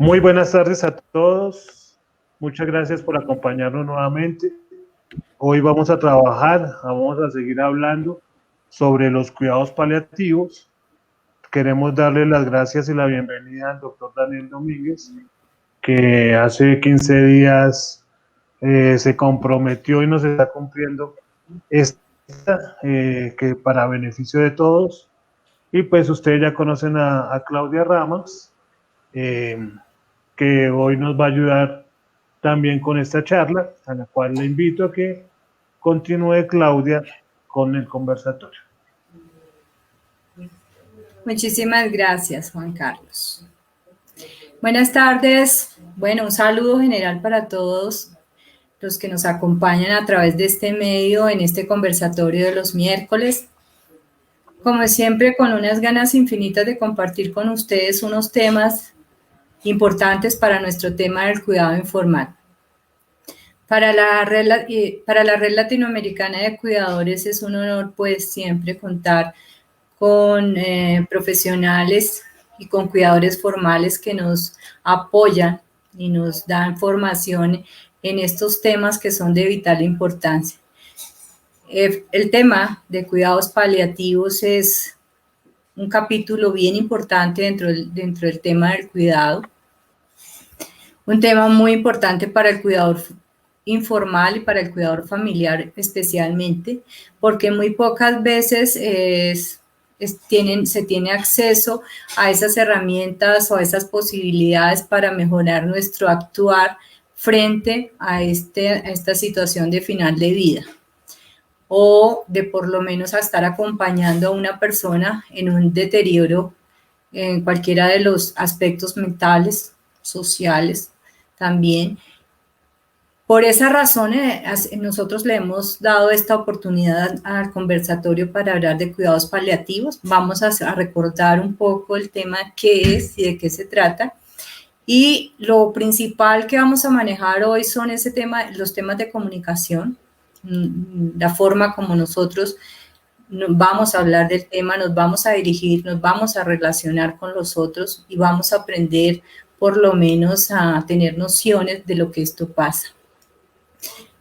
Muy buenas tardes a todos. Muchas gracias por acompañarnos nuevamente. Hoy vamos a seguir hablando sobre los cuidados paliativos. Queremos darle las gracias y la bienvenida al doctor Daniel Domínguez, que hace 15 días se comprometió y nos está cumpliendo esta, que para beneficio de todos. Y pues ustedes ya conocen a Claudia Ramos, que hoy nos va a ayudar también con esta charla, a la cual le invito a que continúe Claudia con el conversatorio. Muchísimas gracias, Juan Carlos. Buenas tardes. Bueno, un saludo general para todos los que nos acompañan a través de este medio en este conversatorio de los miércoles. Como siempre, con unas ganas infinitas de compartir con ustedes unos temas importantes para nuestro tema del cuidado informal. Para la Red Latinoamericana de Cuidadores es un honor, pues, siempre contar con profesionales y con cuidadores formales que nos apoyan y nos dan formación en estos temas que son de vital importancia. El tema de cuidados paliativos es un capítulo bien importante dentro del tema del cuidado. Un tema muy importante para el cuidador informal y para el cuidador familiar especialmente, porque muy pocas veces se tiene acceso a esas herramientas o a esas posibilidades para mejorar nuestro actuar frente a esta situación de final de vida, o de por lo menos a estar acompañando a una persona en un deterioro en cualquiera de los aspectos mentales, sociales también. Por esa razón, nosotros le hemos dado esta oportunidad al conversatorio para hablar de cuidados paliativos. Vamos a recordar un poco el tema, qué es y de qué se trata. Y lo principal que vamos a manejar hoy son los temas de comunicación, la forma como nosotros vamos a hablar del tema, nos vamos a dirigir, nos vamos a relacionar con los otros y vamos a aprender por lo menos a tener nociones de lo que esto pasa.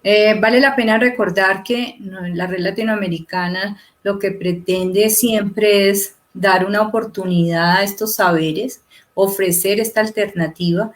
Vale la pena recordar que la Red Latinoamericana lo que pretende siempre es dar una oportunidad a estos saberes, ofrecer esta alternativa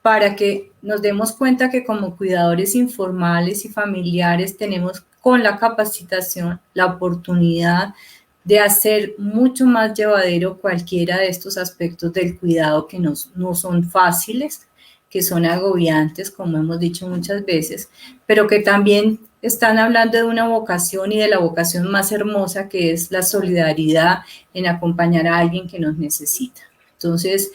para que nos demos cuenta que como cuidadores informales y familiares tenemos con la capacitación la oportunidad de hacer mucho más llevadero cualquiera de estos aspectos del cuidado que no son fáciles, que son agobiantes, como hemos dicho muchas veces, pero que también están hablando de una vocación y de la vocación más hermosa, que es la solidaridad en acompañar a alguien que nos necesita. Entonces,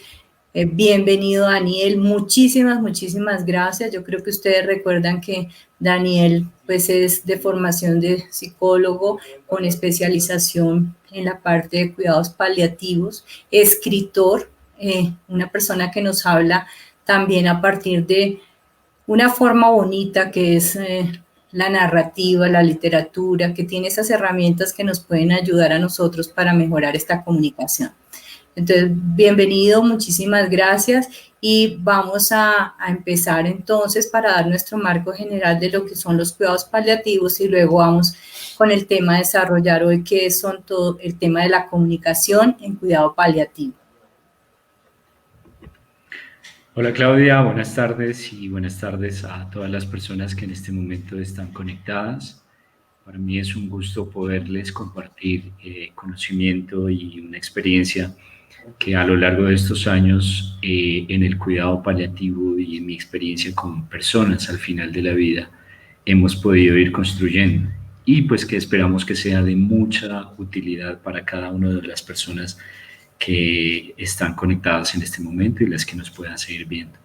bienvenido, Daniel. Muchísimas gracias. Yo creo que ustedes recuerdan que Daniel pues es de formación de psicólogo con especialización en la parte de cuidados paliativos, escritor, una persona que nos habla también a partir de una forma bonita que es la narrativa, la literatura, que tiene esas herramientas que nos pueden ayudar a nosotros para mejorar esta comunicación. Entonces, bienvenido, muchísimas gracias y vamos a empezar entonces para dar nuestro marco general de lo que son los cuidados paliativos y luego vamos con el tema a desarrollar hoy, que son todo el tema de la comunicación en cuidado paliativo. Hola Claudia, buenas tardes y buenas tardes a todas las personas que en este momento están conectadas. Para mí es un gusto poderles compartir conocimiento y una experiencia que a lo largo de estos años en el cuidado paliativo y en mi experiencia con personas al final de la vida hemos podido ir construyendo y pues que esperamos que sea de mucha utilidad para cada una de las personas que están conectadas en este momento y las que nos puedan seguir viendo.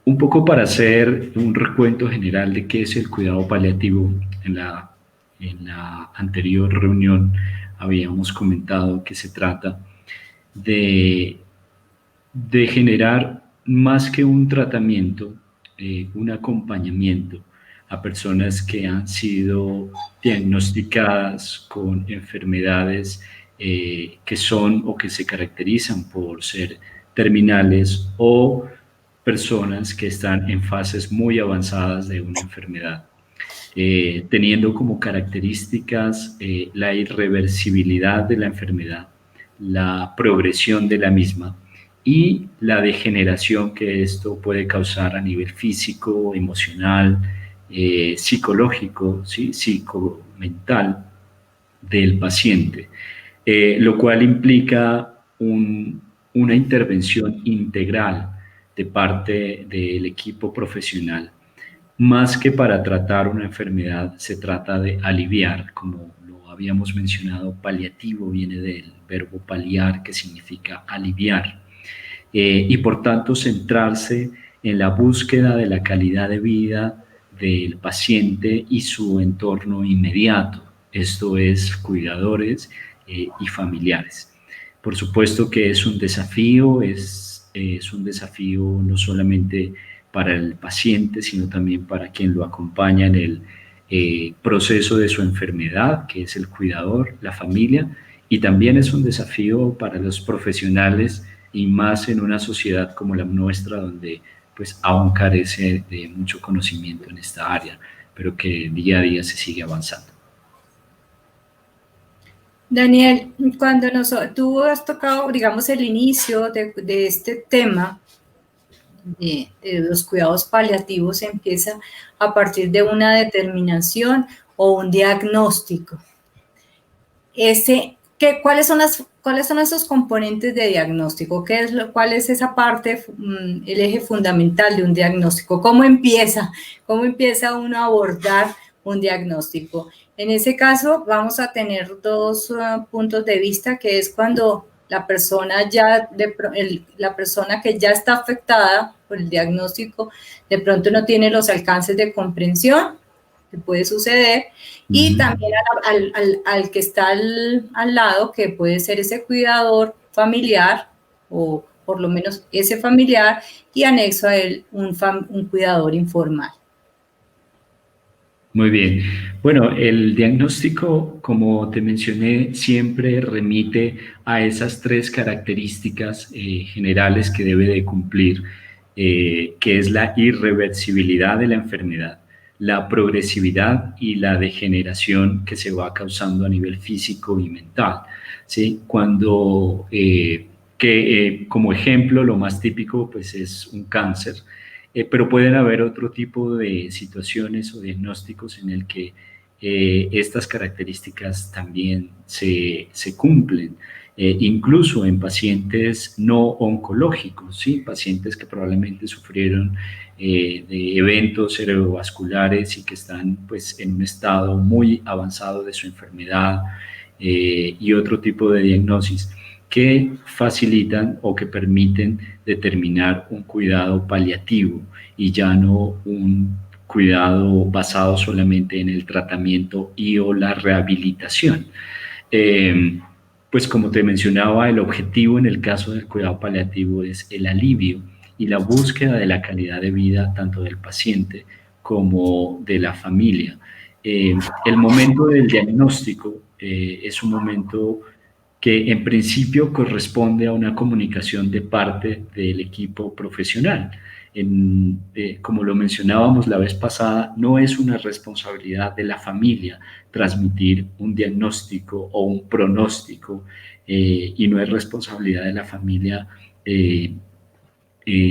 Un poco para hacer un recuento general de qué es el cuidado paliativo, en la anterior reunión habíamos comentado que se trata de generar más que un tratamiento, un acompañamiento a personas que han sido diagnosticadas con enfermedades que son o que se caracterizan por ser terminales o personas que están en fases muy avanzadas de una enfermedad, teniendo como características la irreversibilidad de la enfermedad, la progresión de la misma y la degeneración que esto puede causar a nivel físico, emocional, psicológico, ¿sí? Psicomental del paciente, lo cual implica una intervención integral de parte del equipo profesional. Más que para tratar una enfermedad, se trata de aliviar, como lo habíamos mencionado, paliativo viene del verbo paliar, que significa aliviar, y por tanto centrarse en la búsqueda de la calidad de vida del paciente y su entorno inmediato, esto es, cuidadores y familiares. Por supuesto que es un desafío, es un desafío no solamente para el paciente, sino también para quien lo acompaña en el proceso de su enfermedad, que es el cuidador, la familia, y también es un desafío para los profesionales y más en una sociedad como la nuestra, donde pues aún carece de mucho conocimiento en esta área, pero que día a día se sigue avanzando. Daniel, cuando tú has tocado, digamos, el inicio de este tema de los cuidados paliativos, empieza a partir de una determinación o un diagnóstico. ¿Cuáles son esos componentes de diagnóstico? ¿Cuál es esa parte, el eje fundamental de un diagnóstico? ¿Cómo empieza uno a abordar un diagnóstico? En ese caso vamos a tener dos puntos de vista, que es cuando la persona que ya está afectada por el diagnóstico de pronto no tiene los alcances de comprensión, que puede suceder, y también al que está al lado, que puede ser ese cuidador familiar, o por lo menos ese familiar, y anexo a él un cuidador informal. Muy bien. Bueno, el diagnóstico, como te mencioné, siempre remite a esas tres características generales que debe de cumplir, que es la irreversibilidad de la enfermedad, la progresividad y la degeneración que se va causando a nivel físico y mental, ¿sí? Cuando, como ejemplo, lo más típico pues es un cáncer, pero pueden haber otro tipo de situaciones o diagnósticos en el que estas características también se cumplen, incluso en pacientes no oncológicos, ¿sí? Pacientes que probablemente sufrieron de eventos cerebrovasculares y que están pues, en un estado muy avanzado de su enfermedad y otro tipo de diagnosis que facilitan o que permiten determinar un cuidado paliativo y ya no un cuidado basado solamente en el tratamiento y o la rehabilitación. Pues como te mencionaba, el objetivo en el caso del cuidado paliativo es el alivio y la búsqueda de la calidad de vida tanto del paciente como de la familia. El momento del diagnóstico es un momento que en principio corresponde a una comunicación de parte del equipo profesional. Como lo mencionábamos la vez pasada, no es una responsabilidad de la familia transmitir un diagnóstico o un pronóstico y no es responsabilidad de la familia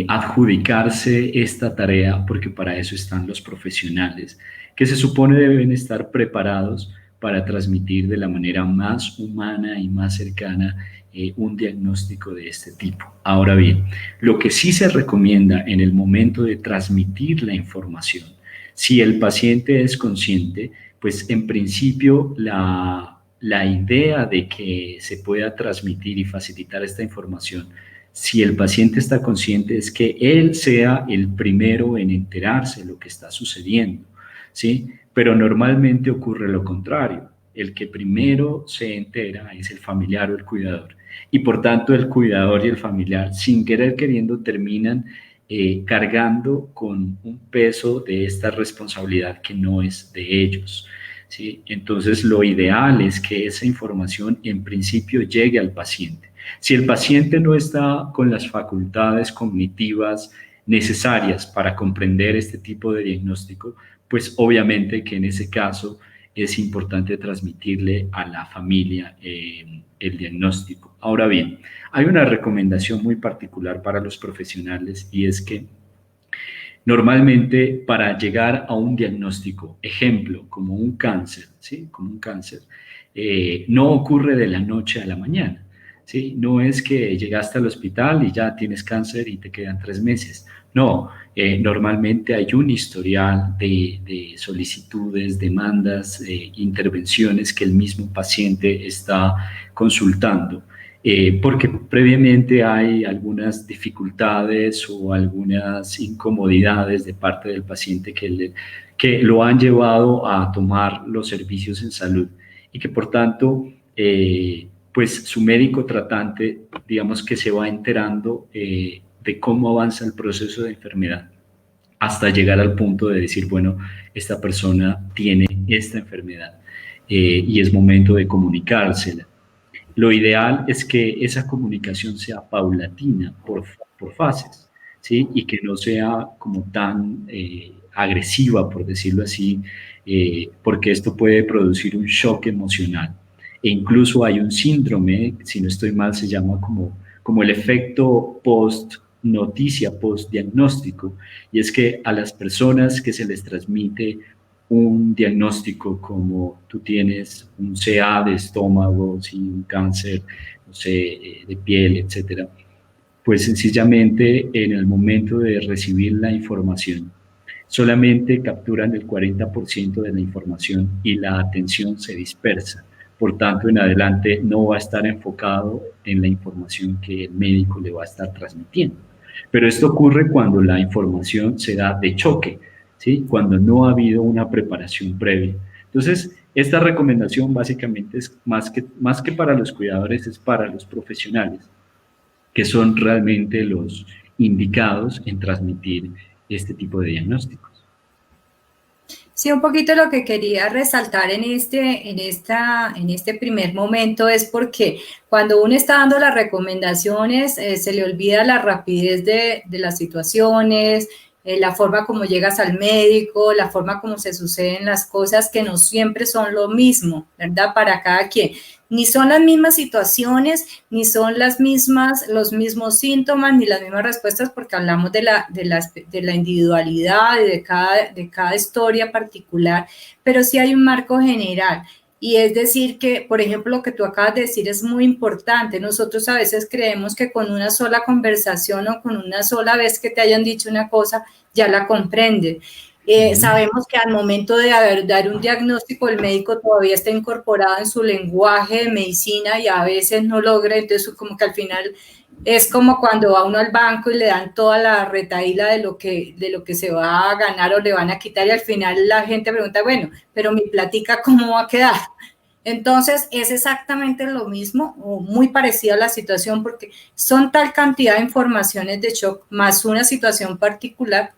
adjudicarse esta tarea, porque para eso están los profesionales, que se supone deben estar preparados para transmitir de la manera más humana y más cercana un diagnóstico de este tipo. Ahora bien, lo que sí se recomienda en el momento de transmitir la información, si el paciente es consciente, pues en principio la idea de que se pueda transmitir y facilitar esta información, si el paciente está consciente, es que él sea el primero en enterarse de lo que está sucediendo, ¿sí? Pero normalmente ocurre lo contrario. El que primero se entera es el familiar o el cuidador. Y por tanto el cuidador y el familiar, sin querer queriendo, terminan cargando con un peso de esta responsabilidad que no es de ellos, ¿sí? Entonces lo ideal es que esa información en principio llegue al paciente. Si el paciente no está con las facultades cognitivas necesarias para comprender este tipo de diagnóstico, pues obviamente que en ese caso es importante transmitirle a la familia el diagnóstico. Ahora bien, hay una recomendación muy particular para los profesionales y es que normalmente para llegar a un diagnóstico, ejemplo, como un cáncer, ¿sí? Como un cáncer, no ocurre de la noche a la mañana, ¿sí? No es que llegaste al hospital y ya tienes cáncer y te quedan 3 meses. No, normalmente hay un historial de solicitudes, demandas, intervenciones que el mismo paciente está consultando. Porque previamente hay algunas dificultades o algunas incomodidades de parte del paciente que lo han llevado a tomar los servicios en salud y que por tanto, pues su médico tratante, digamos que se va enterando de cómo avanza el proceso de enfermedad hasta llegar al punto de decir, bueno, esta persona tiene esta enfermedad y es momento de comunicársela. Lo ideal es que esa comunicación sea paulatina, por fases, ¿sí? Y que no sea como tan agresiva, por decirlo así, porque esto puede producir un shock emocional. E incluso hay un síndrome, si no estoy mal, se llama como el efecto post-noticia, post-diagnóstico, y es que a las personas que se les transmite un diagnóstico como tú tienes un CA de estómago, ¿sí? Un cáncer, no sé, de piel, etcétera, pues sencillamente en el momento de recibir la información, solamente capturan el 40% de la información y la atención se dispersa. Por tanto, en adelante no va a estar enfocado en la información que el médico le va a estar transmitiendo. Pero esto ocurre cuando la información se da de choque, ¿sí? Cuando no ha habido una preparación previa. Entonces, esta recomendación básicamente es más que para los cuidadores, es para los profesionales, que son realmente los indicados en transmitir este tipo de diagnósticos. Sí, un poquito lo que quería resaltar en este primer momento es porque cuando uno está dando las recomendaciones, se le olvida la rapidez de las situaciones, la forma como llegas al médico, la forma como se suceden las cosas, que no siempre son lo mismo, ¿verdad? Para cada quien. Ni son las mismas situaciones, ni son los mismos síntomas, ni las mismas respuestas, porque hablamos de la individualidad y de cada historia particular, pero sí hay un marco general. Y es decir que, por ejemplo, lo que tú acabas de decir es muy importante. Nosotros a veces creemos que con una sola conversación o con una sola vez que te hayan dicho una cosa, ya la comprendes. Sabemos que al momento de dar un diagnóstico, el médico todavía está incorporado en su lenguaje de medicina y a veces no logra, entonces como que al final es como cuando va uno al banco y le dan toda la retahíla de lo que se va a ganar o le van a quitar y al final la gente pregunta, bueno, pero mi platica, ¿cómo va a quedar? Entonces es exactamente lo mismo o muy parecida a la situación porque son tal cantidad de informaciones de shock más una situación particular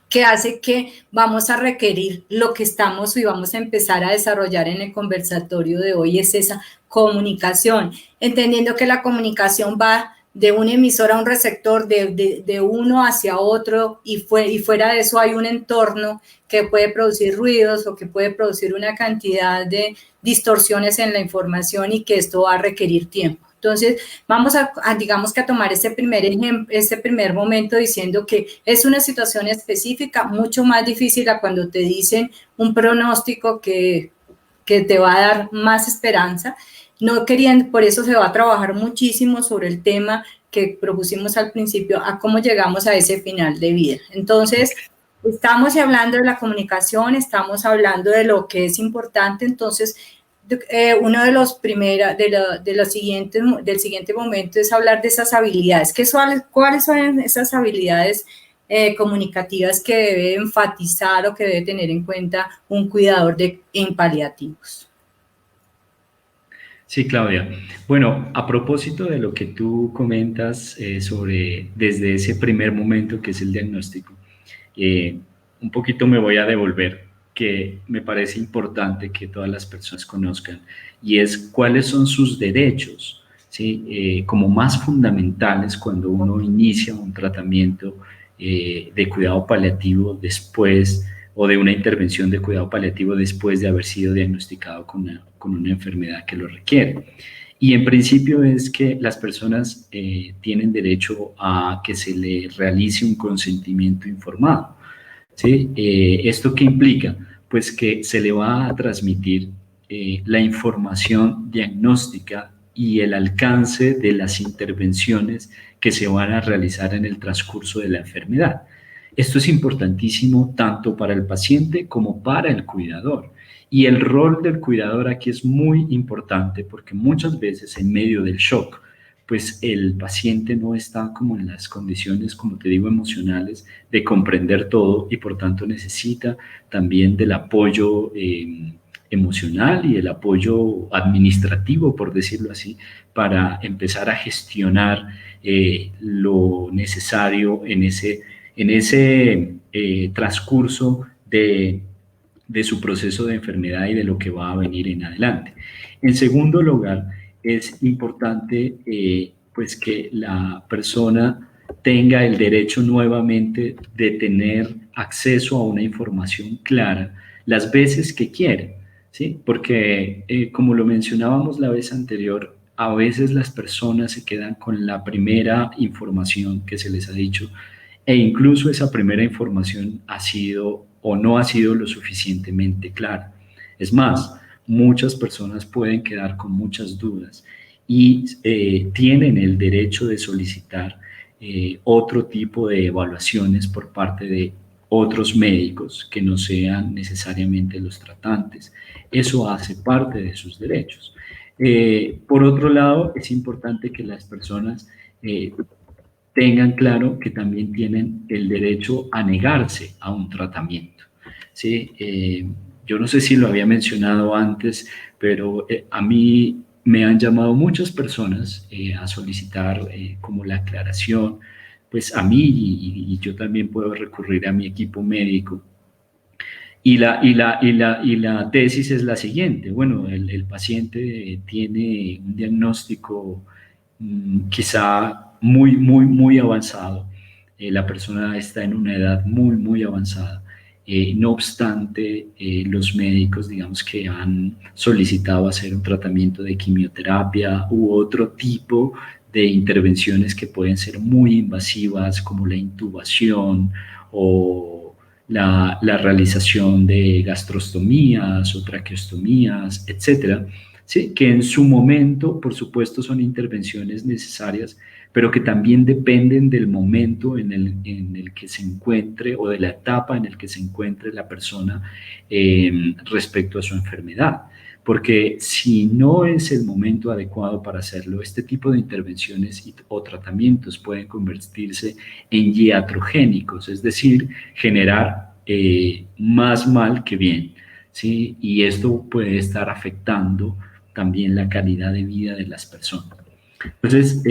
que hace que vamos a requerir lo que estamos y vamos a empezar a desarrollar en el conversatorio de hoy, es esa comunicación, entendiendo que la comunicación va de un emisor a un receptor, de uno hacia otro, y fuera de eso hay un entorno que puede producir ruidos o que puede producir una cantidad de distorsiones en la información y que esto va a requerir tiempo. Entonces, vamos digamos que a tomar este primer momento diciendo que es una situación específica, mucho más difícil a cuando te dicen un pronóstico que te va a dar más esperanza. No querían, por eso se va a trabajar muchísimo sobre el tema que propusimos al principio, a cómo llegamos a ese final de vida. Entonces, estamos hablando de la comunicación, estamos hablando de lo que es importante, entonces, uno de los del siguiente momento es hablar de esas habilidades. ¿Cuáles son esas habilidades comunicativas que debe enfatizar o que debe tener en cuenta un cuidador en paliativos? Sí, Claudia. Bueno, a propósito de lo que tú comentas desde ese primer momento que es el diagnóstico, un poquito me voy a devolver, que me parece importante que todas las personas conozcan, y es cuáles son sus derechos ¿sí? Como más fundamentales cuando uno inicia un tratamiento de cuidado paliativo después, o de una intervención de cuidado paliativo después de haber sido diagnosticado con una enfermedad que lo requiere. Y en principio es que las personas tienen derecho a que se le realice un consentimiento informado, ¿sí? ¿Esto qué implica? Pues que se le va a transmitir la información diagnóstica y el alcance de las intervenciones que se van a realizar en el transcurso de la enfermedad. Esto es importantísimo tanto para el paciente como para el cuidador. Y el rol del cuidador aquí es muy importante porque muchas veces en medio del shock, pues el paciente no está como en las condiciones, como te digo, emocionales de comprender todo y por tanto necesita también del apoyo emocional y el apoyo administrativo, por decirlo así, para empezar a gestionar lo necesario en ese transcurso de su proceso de enfermedad y de lo que va a venir en adelante. En segundo lugar, es importante pues que la persona tenga el derecho nuevamente de tener acceso a una información clara las veces que quiere, ¿sí? Porque como lo mencionábamos la vez anterior, a veces las personas se quedan con la primera información que se les ha dicho e incluso esa primera información ha sido o no ha sido lo suficientemente clara. Es más, muchas personas pueden quedar con muchas dudas y tienen el derecho de solicitar otro tipo de evaluaciones por parte de otros médicos que no sean necesariamente los tratantes. Eso hace parte de sus derechos. Por otro lado, es importante que las personas tengan claro que también tienen el derecho a negarse a un tratamiento, ¿sí? Yo no sé si lo había mencionado antes, pero a mí me han llamado muchas personas a solicitar como la aclaración, pues a mí y yo también puedo recurrir a mi equipo médico. Y la tesis es la siguiente. Bueno, el paciente tiene un diagnóstico quizá muy avanzado. La persona está en una edad muy avanzada. No obstante, los médicos, digamos que han solicitado hacer un tratamiento de quimioterapia u otro tipo de intervenciones que pueden ser muy invasivas, como la intubación o la realización de gastrostomías o traqueostomías, etcétera, ¿sí? Que en su momento, por supuesto, son intervenciones necesarias, pero que también dependen del momento en el que se encuentre o de la etapa en el que se encuentre la persona respecto a su enfermedad. Porque si no es el momento adecuado para hacerlo, este tipo de intervenciones o tratamientos pueden convertirse en iatrogénicos, es decir, generar más mal que bien, ¿sí? Y esto puede estar afectando también la calidad de vida de las personas. Entonces,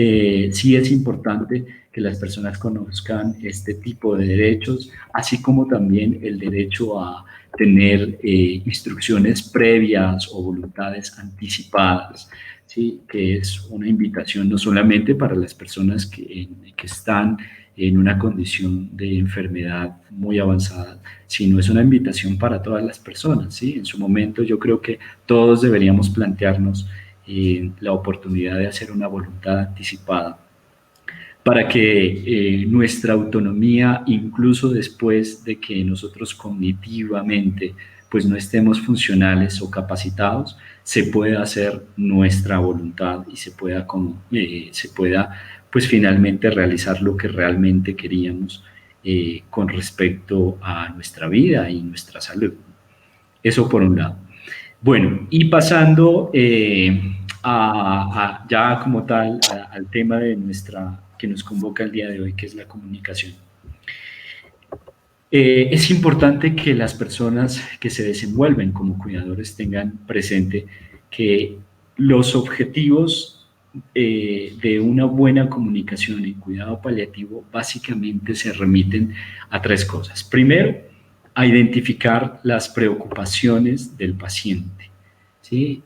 sí es importante que las personas conozcan este tipo de derechos, así como también el derecho a tener instrucciones previas o voluntades anticipadas, ¿sí? Que es una invitación no solamente para las personas que están en una condición de enfermedad muy avanzada, sino es una invitación para todas las personas, ¿sí? En su momento yo creo que todos deberíamos plantearnos la oportunidad de hacer una voluntad anticipada para que nuestra autonomía, incluso después de que nosotros cognitivamente pues no estemos funcionales o capacitados, se pueda hacer nuestra voluntad y se pueda pues finalmente realizar lo que realmente queríamos con respecto a nuestra vida y nuestra salud. Eso por un lado. Bueno, y pasando ya como tal al tema de que nos convoca el día de hoy, que es la comunicación. Es importante que las personas que se desenvuelven como cuidadores tengan presente que los objetivos de una buena comunicación y cuidado paliativo básicamente se remiten a tres cosas. Primero, a identificar las preocupaciones del paciente, ¿sí?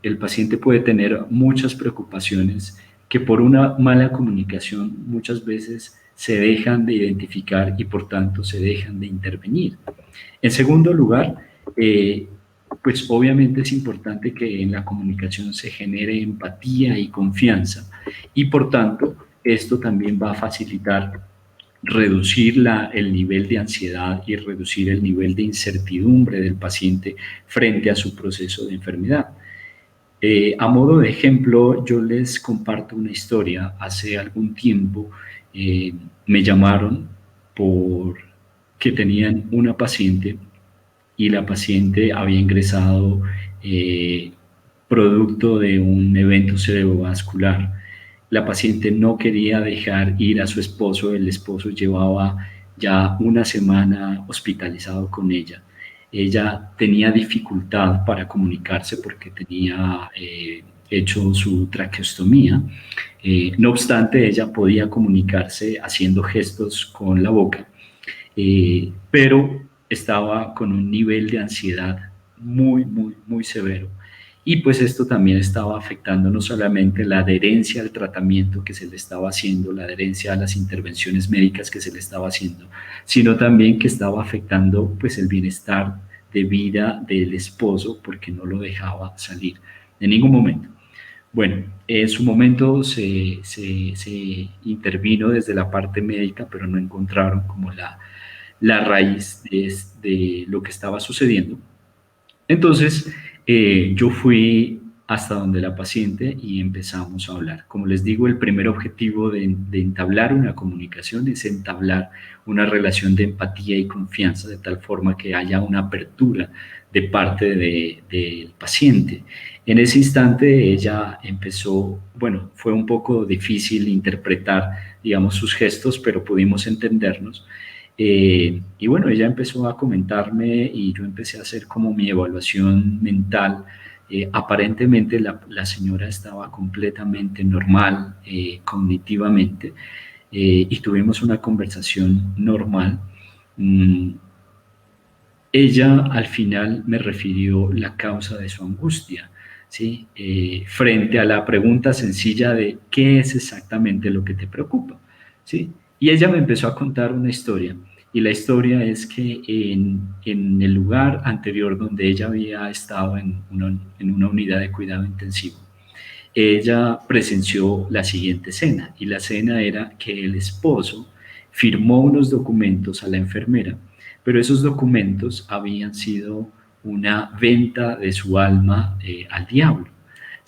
El paciente puede tener muchas preocupaciones que por una mala comunicación muchas veces se dejan de identificar y por tanto se dejan de intervenir. En segundo lugar, pues obviamente es importante que en la comunicación se genere empatía y confianza y por tanto esto también va a facilitar reducir el nivel de ansiedad y reducir el nivel de incertidumbre del paciente frente a su proceso de enfermedad. A modo de ejemplo, yo les comparto una historia. Hace algún tiempo me llamaron porque tenían una paciente y la paciente había ingresado producto de un evento cerebrovascular. La paciente no quería dejar ir a su esposo, el esposo llevaba ya una semana hospitalizado con ella. Ella tenía dificultad para comunicarse porque tenía hecho su traqueostomía. No obstante, ella podía comunicarse haciendo gestos con la boca, pero estaba con un nivel de ansiedad muy severo. Y pues esto también estaba afectando no solamente la adherencia al tratamiento que se le estaba haciendo, la adherencia a las intervenciones médicas que se le estaba haciendo, sino también que estaba afectando pues el bienestar de vida del esposo porque no lo dejaba salir en ningún momento. Bueno, en su momento se intervino desde la parte médica, pero no encontraron como la raíz de lo que estaba sucediendo. Entonces, yo fui hasta donde la paciente y empezamos a hablar. Como les digo, el primer objetivo de entablar una comunicación es entablar una relación de empatía y confianza, de tal forma que haya una apertura de parte del paciente. En ese instante ella empezó, bueno, fue un poco difícil interpretar, digamos, sus gestos, pero pudimos entendernos. Y bueno, ella empezó a comentarme y yo empecé a hacer como mi evaluación mental. Aparentemente la señora estaba completamente normal cognitivamente y tuvimos una conversación normal. Ella al final me refirió la causa de su angustia, ¿sí? Frente a la pregunta sencilla de ¿qué es exactamente lo que te preocupa? ¿Sí? Y ella me empezó a contar una historia, y la historia es que en el lugar anterior donde ella había estado en una unidad de cuidado intensivo, ella presenció la siguiente escena, y la escena era que el esposo firmó unos documentos a la enfermera, pero esos documentos habían sido una venta de su alma al diablo.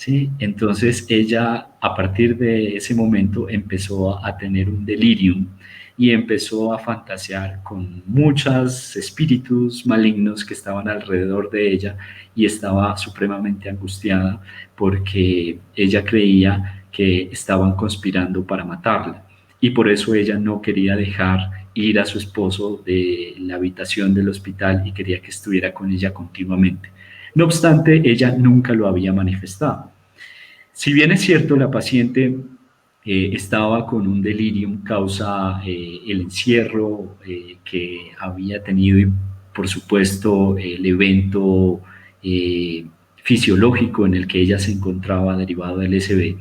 ¿Sí? Entonces ella a partir de ese momento empezó a tener un delirium y empezó a fantasear con muchos espíritus malignos que estaban alrededor de ella y estaba supremamente angustiada porque ella creía que estaban conspirando para matarla y por eso ella no quería dejar ir a su esposo de la habitación del hospital y quería que estuviera con ella continuamente. No obstante, ella nunca lo había manifestado. Si bien es cierto, la paciente estaba con un delirium causa el encierro que había tenido y, por supuesto, el evento fisiológico en el que ella se encontraba derivado del SB,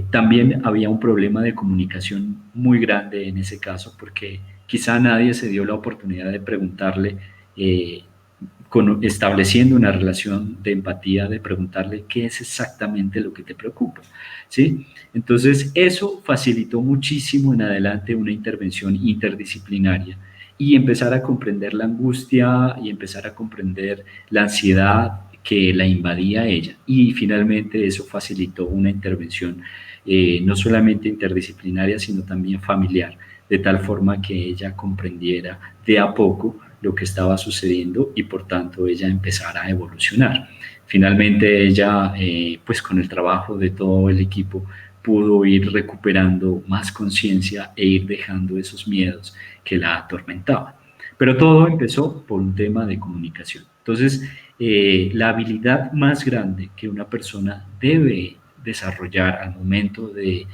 también había un problema de comunicación muy grande en ese caso, porque quizá nadie se dio la oportunidad de preguntarle, estableciendo una relación de empatía, de preguntarle qué es exactamente lo que te preocupa, ¿sí? Entonces, eso facilitó muchísimo en adelante una intervención interdisciplinaria y empezar a comprender la angustia y empezar a comprender la ansiedad que la invadía a ella. Y finalmente eso facilitó una intervención no solamente interdisciplinaria, sino también familiar, de tal forma que ella comprendiera de a poco lo que estaba sucediendo y por tanto ella empezara a evolucionar. Finalmente ella, pues con el trabajo de todo el equipo, pudo ir recuperando más conciencia e ir dejando esos miedos que la atormentaban. Pero todo empezó por un tema de comunicación. Entonces, la habilidad más grande que una persona debe desarrollar al momento de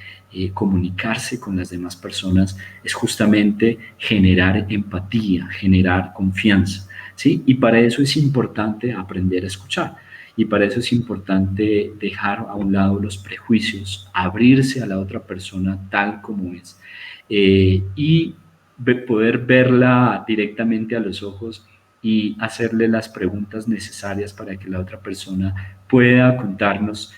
comunicarse con las demás personas es justamente generar empatía, generar confianza, ¿sí? Y para eso es importante aprender a escuchar. Y para eso es importante dejar a un lado los prejuicios, abrirse a la otra persona tal como es, y poder verla directamente a los ojos y hacerle las preguntas necesarias para que la otra persona pueda contarnos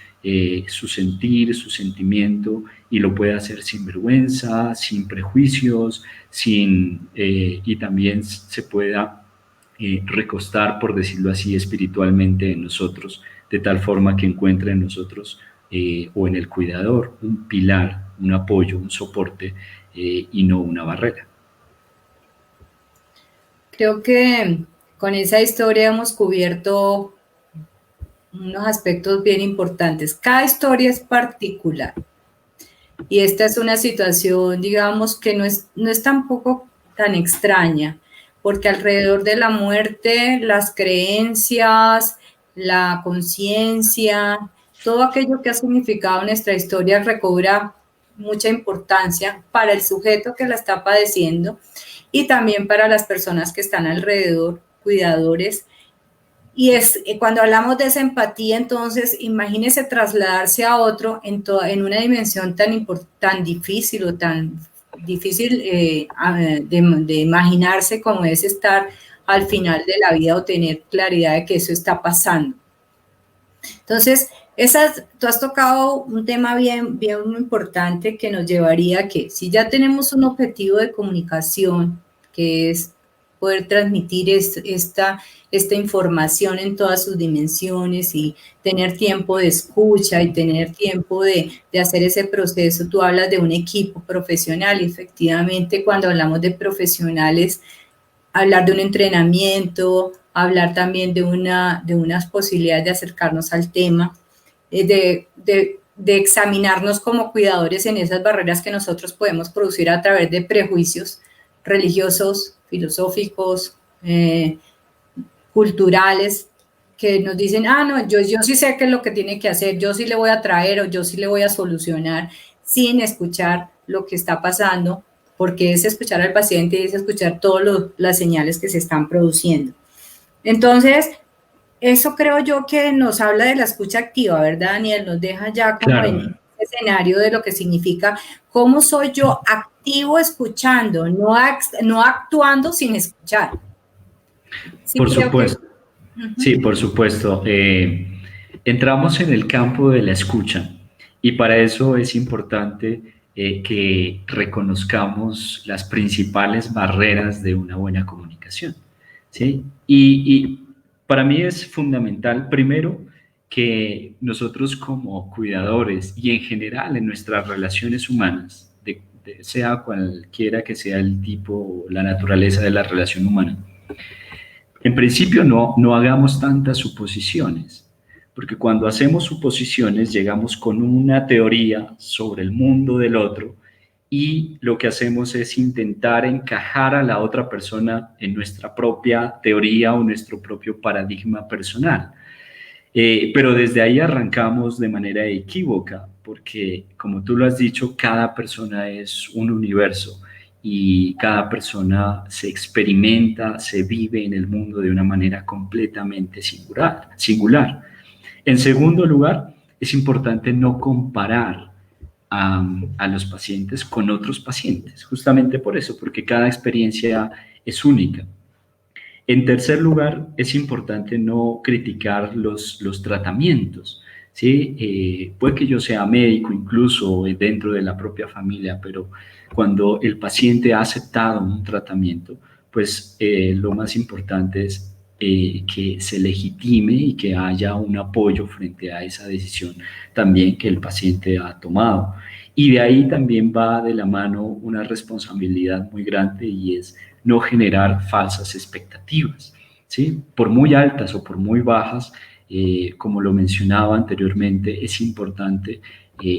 su sentir, su sentimiento, y lo pueda hacer sin vergüenza, sin prejuicios, y también se pueda recostar, por decirlo así, espiritualmente en nosotros, de tal forma que encuentre en nosotros o en el cuidador un pilar, un apoyo, un soporte, y no una barrera. Creo que con esa historia hemos cubierto unos aspectos bien importantes. Cada historia es particular y esta es una situación, digamos, que no es tampoco tan extraña, porque alrededor de la muerte, las creencias, la conciencia, todo aquello que ha significado nuestra historia recobra mucha importancia para el sujeto que la está padeciendo y también para las personas que están alrededor, cuidadores. Y cuando hablamos de esa empatía, entonces imagínese trasladarse a otro en una dimensión tan difícil o tan difícil de imaginarse como es estar al final de la vida o tener claridad de que eso está pasando. Entonces, tú has tocado un tema bien importante que nos llevaría a que si ya tenemos un objetivo de comunicación, que es poder transmitir esta información en todas sus dimensiones y tener tiempo de escucha y tener tiempo de hacer ese proceso. Tú hablas de un equipo profesional y efectivamente cuando hablamos de profesionales, hablar de un entrenamiento, hablar también de unas posibilidades de acercarnos al tema, de examinarnos como cuidadores en esas barreras que nosotros podemos producir a través de prejuicios religiosos, filosóficos, culturales, que nos dicen, no, yo sí sé qué es lo que tiene que hacer, yo sí le voy a traer o yo sí le voy a solucionar, sin escuchar lo que está pasando, porque es escuchar al paciente y es escuchar todas las señales que se están produciendo. Entonces, eso creo yo que nos habla de la escucha activa, ¿verdad, Daniel? Nos deja ya como Claro. en el escenario de lo que significa cómo soy yo activo escuchando, no actuando sin escuchar. Sí, por supuesto. Sí, por supuesto. Entramos en el campo de la escucha y para eso es importante que reconozcamos las principales barreras de una buena comunicación, ¿sí? Y para mí es fundamental, primero, que nosotros como cuidadores y en general en nuestras relaciones humanas, sea cualquiera que sea el tipo o la naturaleza de la relación humana, en principio no hagamos tantas suposiciones, porque cuando hacemos suposiciones llegamos con una teoría sobre el mundo del otro y lo que hacemos es intentar encajar a la otra persona en nuestra propia teoría o nuestro propio paradigma personal. Pero desde ahí arrancamos de manera equívoca, porque como tú lo has dicho, cada persona es un universo y cada persona se experimenta, se vive en el mundo de una manera completamente singular. En segundo lugar, es importante no comparar a los pacientes con otros pacientes, justamente por eso, porque cada experiencia es única. En tercer lugar, es importante no criticar los tratamientos, ¿sí? Puede que yo sea médico incluso dentro de la propia familia, pero cuando el paciente ha aceptado un tratamiento, pues lo más importante es que se legitime y que haya un apoyo frente a esa decisión también que el paciente ha tomado. Y de ahí también va de la mano una responsabilidad muy grande y es no generar falsas expectativas, ¿sí? Por muy altas o por muy bajas, como lo mencionaba anteriormente, es importante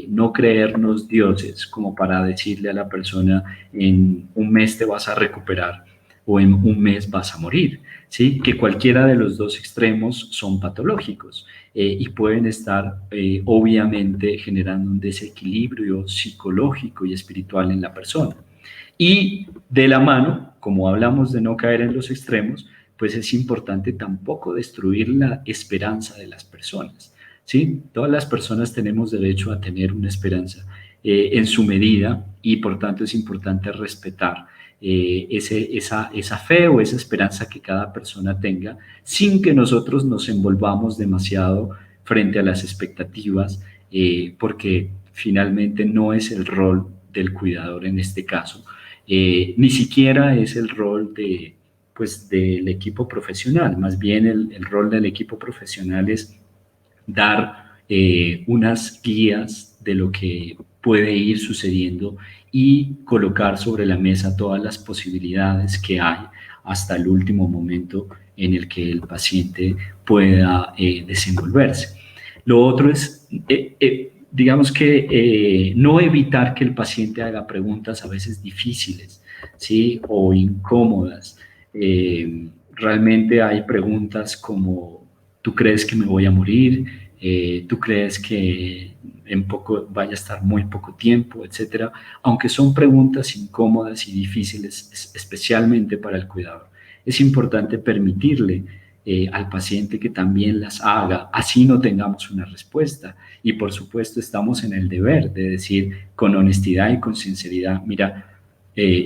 no creernos dioses como para decirle a la persona en un mes te vas a recuperar o en un mes vas a morir, ¿sí? Que cualquiera de los dos extremos son patológicos y pueden estar obviamente generando un desequilibrio psicológico y espiritual en la persona. Y de la mano, como hablamos de no caer en los extremos, pues es importante tampoco destruir la esperanza de las personas, ¿sí? Todas las personas tenemos derecho a tener una esperanza en su medida y por tanto es importante respetar esa fe o esa esperanza que cada persona tenga sin que nosotros nos envolvamos demasiado frente a las expectativas, porque finalmente no es el rol del cuidador en este caso, ni siquiera es el rol pues, del equipo profesional, más bien el rol del equipo profesional es dar unas guías de lo que puede ir sucediendo y colocar sobre la mesa todas las posibilidades que hay hasta el último momento en el que el paciente pueda desenvolverse. Lo otro es, digamos que no evitar que el paciente haga preguntas a veces difíciles, ¿sí? O incómodas. Realmente hay preguntas como, ¿tú crees que me voy a morir? ¿Tú crees que en poco vaya a estar muy poco tiempo, etcétera? Aunque son preguntas incómodas y difíciles, especialmente para el cuidador. Es importante permitirle al paciente que también las haga, así no tengamos una respuesta. Y por supuesto estamos en el deber de decir con honestidad y con sinceridad, mira,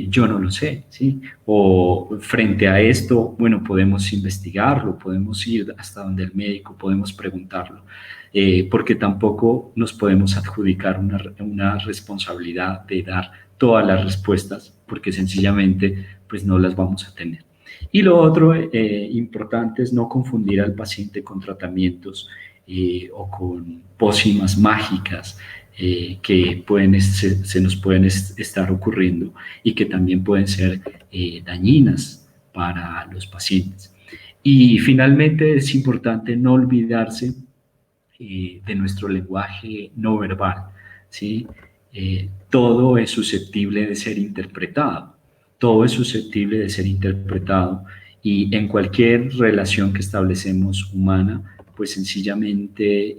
yo no lo sé, ¿sí? O frente a esto, bueno, podemos investigarlo, podemos ir hasta donde el médico, podemos preguntarlo, porque tampoco nos podemos adjudicar una responsabilidad de dar todas las respuestas, porque sencillamente pues no las vamos a tener. Y lo otro importante es no confundir al paciente con tratamientos o con pócimas mágicas que se nos pueden estar ocurriendo y que también pueden ser dañinas para los pacientes. Y finalmente es importante no olvidarse de nuestro lenguaje no verbal, ¿sí? Todo es susceptible de ser interpretado. Todo es susceptible de ser interpretado y en cualquier relación que establecemos humana, pues sencillamente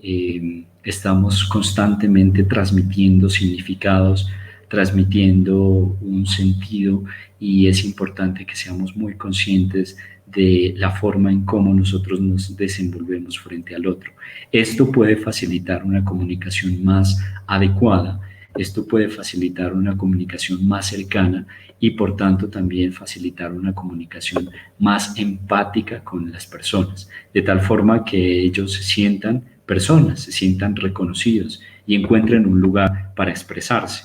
estamos constantemente transmitiendo significados, transmitiendo un sentido y es importante que seamos muy conscientes de la forma en cómo nosotros nos desenvolvemos frente al otro. Esto puede facilitar una comunicación más adecuada, esto puede facilitar una comunicación más cercana y por tanto también facilitar una comunicación más empática con las personas, de tal forma que ellos se sientan personas, se sientan reconocidos y encuentren un lugar para expresarse.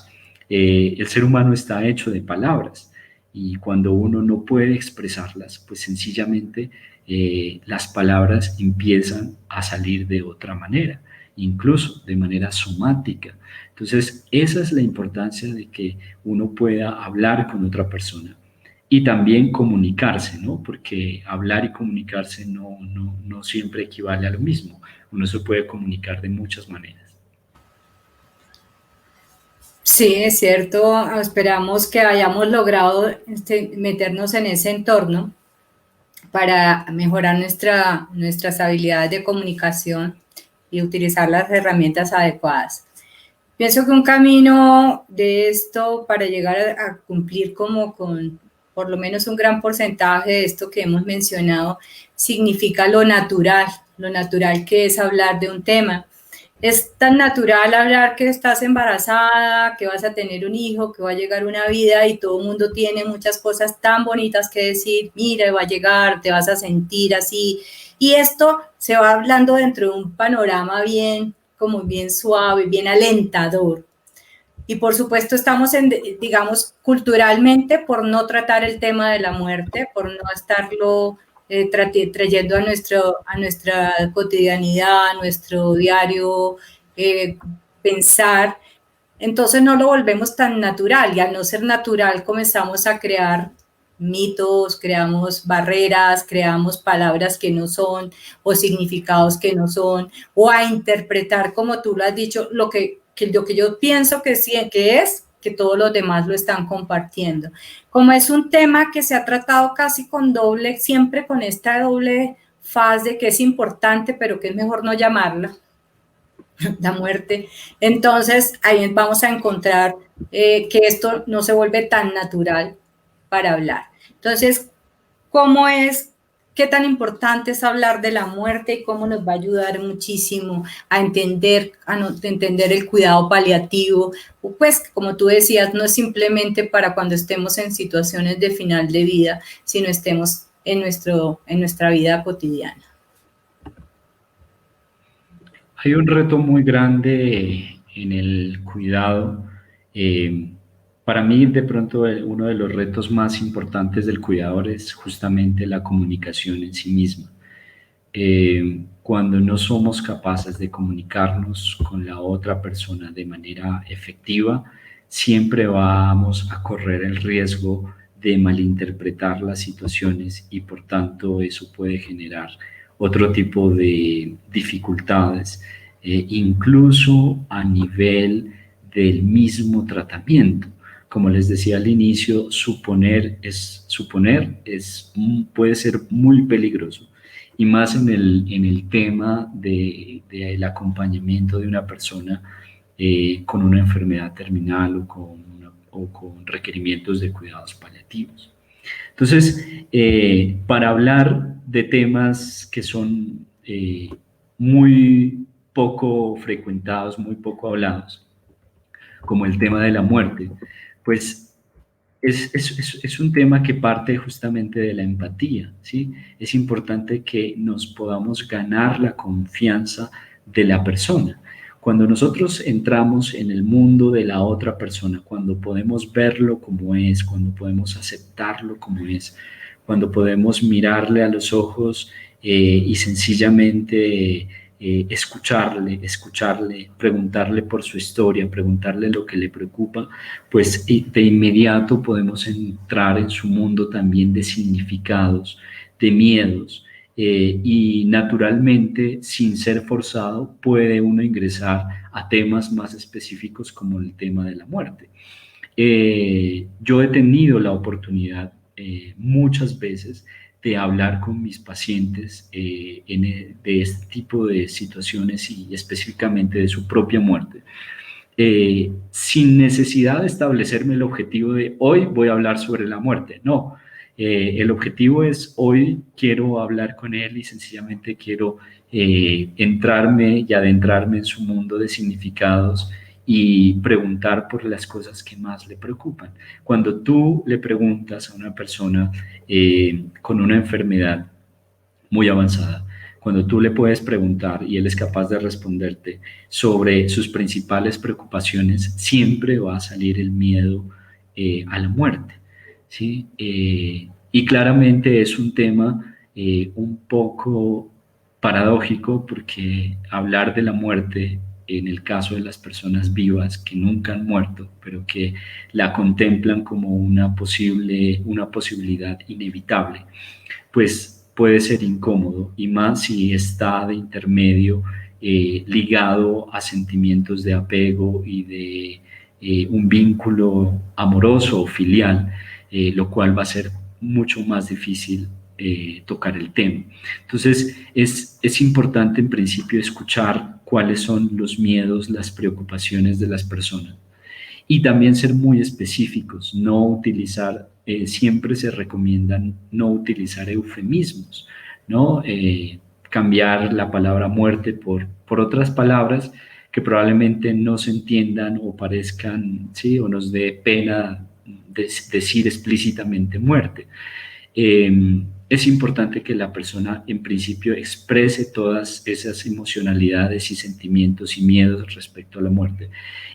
El ser humano está hecho de palabras y cuando uno no puede expresarlas, pues sencillamente las palabras empiezan a salir de otra manera, incluso de manera somática. Entonces, esa es la importancia de que uno pueda hablar con otra persona y también comunicarse, ¿no? Porque hablar y comunicarse no siempre equivale a lo mismo. Uno se puede comunicar de muchas maneras. Sí, es cierto. Esperamos que hayamos logrado meternos en ese entorno para mejorar nuestras habilidades de comunicación y utilizar las herramientas adecuadas. Pienso que un camino de esto para llegar a cumplir como con por lo menos un gran porcentaje de esto que hemos mencionado significa lo natural que es hablar de un tema. Es tan natural hablar que estás embarazada, que vas a tener un hijo, que va a llegar una vida y todo el mundo tiene muchas cosas tan bonitas que decir, mira, va a llegar, te vas a sentir así. Y esto se va hablando dentro de un panorama bien suave, bien alentador. Y por supuesto estamos digamos, culturalmente por no tratar el tema de la muerte, por no estarlo trayendo a nuestra cotidianidad, a nuestro diario pensar, entonces no lo volvemos tan natural y al no ser natural comenzamos a crear mitos, creamos barreras, creamos palabras que no son o significados que no son o a interpretar, como tú lo has dicho, lo que yo pienso que sí, que es que todos los demás lo están compartiendo. Como es un tema que se ha tratado casi siempre con esta doble faz de que es importante, pero que es mejor no llamarla, la muerte, entonces ahí vamos a encontrar que esto no se vuelve tan natural para hablar. Entonces, ¿cómo es qué tan importante es hablar de la muerte y cómo nos va a ayudar muchísimo a entender el cuidado paliativo. Pues, como tú decías, no es simplemente para cuando estemos en situaciones de final de vida, sino estemos en nuestra vida cotidiana. Hay un reto muy grande en el cuidado. Para mí, de pronto, uno de los retos más importantes del cuidador es justamente la comunicación en sí misma. Cuando no somos capaces de comunicarnos con la otra persona de manera efectiva, siempre vamos a correr el riesgo de malinterpretar las situaciones y por tanto eso puede generar otro tipo de dificultades, incluso a nivel del mismo tratamiento. Como les decía al inicio, suponer puede ser muy peligroso, y más en el tema del acompañamiento de una persona con una enfermedad terminal o con requerimientos de cuidados paliativos. Entonces, para hablar de temas que son muy poco frecuentados, muy poco hablados, como el tema de la muerte, pues es un tema que parte justamente de la empatía, ¿sí? Es importante que nos podamos ganar la confianza de la persona. Cuando nosotros entramos en el mundo de la otra persona, cuando podemos verlo como es, cuando podemos aceptarlo como es, cuando podemos mirarle a los ojos y sencillamente escucharle, preguntarle por su historia, preguntarle lo que le preocupa, pues de inmediato podemos entrar en su mundo también de significados, de miedos, y naturalmente, sin ser forzado, puede uno ingresar a temas más específicos como el tema de la muerte. Yo he tenido la oportunidad muchas veces de hablar con mis pacientes de este tipo de situaciones y específicamente de su propia muerte, sin necesidad de establecerme el objetivo de hoy voy a hablar sobre la muerte. No, el objetivo es hoy quiero hablar con él y sencillamente quiero entrarme y adentrarme en su mundo de significados y preguntar por las cosas que más le preocupan. Cuando tú le preguntas a una persona con una enfermedad muy avanzada, cuando tú le puedes preguntar y él es capaz de responderte sobre sus principales preocupaciones, siempre va a salir el miedo a la muerte, ¿sí? Y claramente es un tema un poco paradójico porque hablar de la muerte en el caso de las personas vivas que nunca han muerto, pero que la contemplan como una posibilidad inevitable, pues puede ser incómodo, y más si está de intermedio ligado a sentimientos de apego y de un vínculo amoroso o filial, lo cual va a ser mucho más difícil tocar el tema. Entonces, es importante en principio escuchar cuáles son los miedos, las preocupaciones de las personas y también ser muy específicos, no utilizar, siempre se recomienda no utilizar eufemismos, ¿no? Cambiar la palabra muerte por otras palabras que probablemente no se entiendan o parezcan, ¿sí? O nos dé pena decir explícitamente muerte. Es importante que la persona en principio exprese todas esas emocionalidades y sentimientos y miedos respecto a la muerte.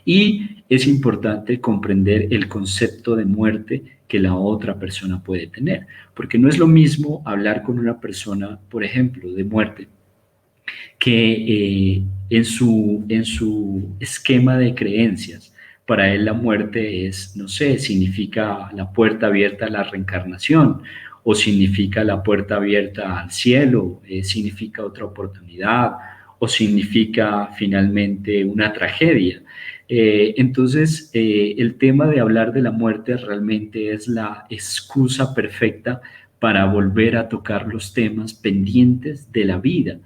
Y es importante comprender el concepto de muerte que la otra persona puede tener, porque no es lo mismo hablar con una persona, por ejemplo, de muerte, que en su esquema de creencias, para él la muerte es, no sé, significa la puerta abierta a la reencarnación, o significa la puerta abierta al cielo, significa otra oportunidad, o significa finalmente una tragedia. Entonces, el tema de hablar de la muerte realmente es la excusa perfecta para volver a tocar los temas pendientes de la vida,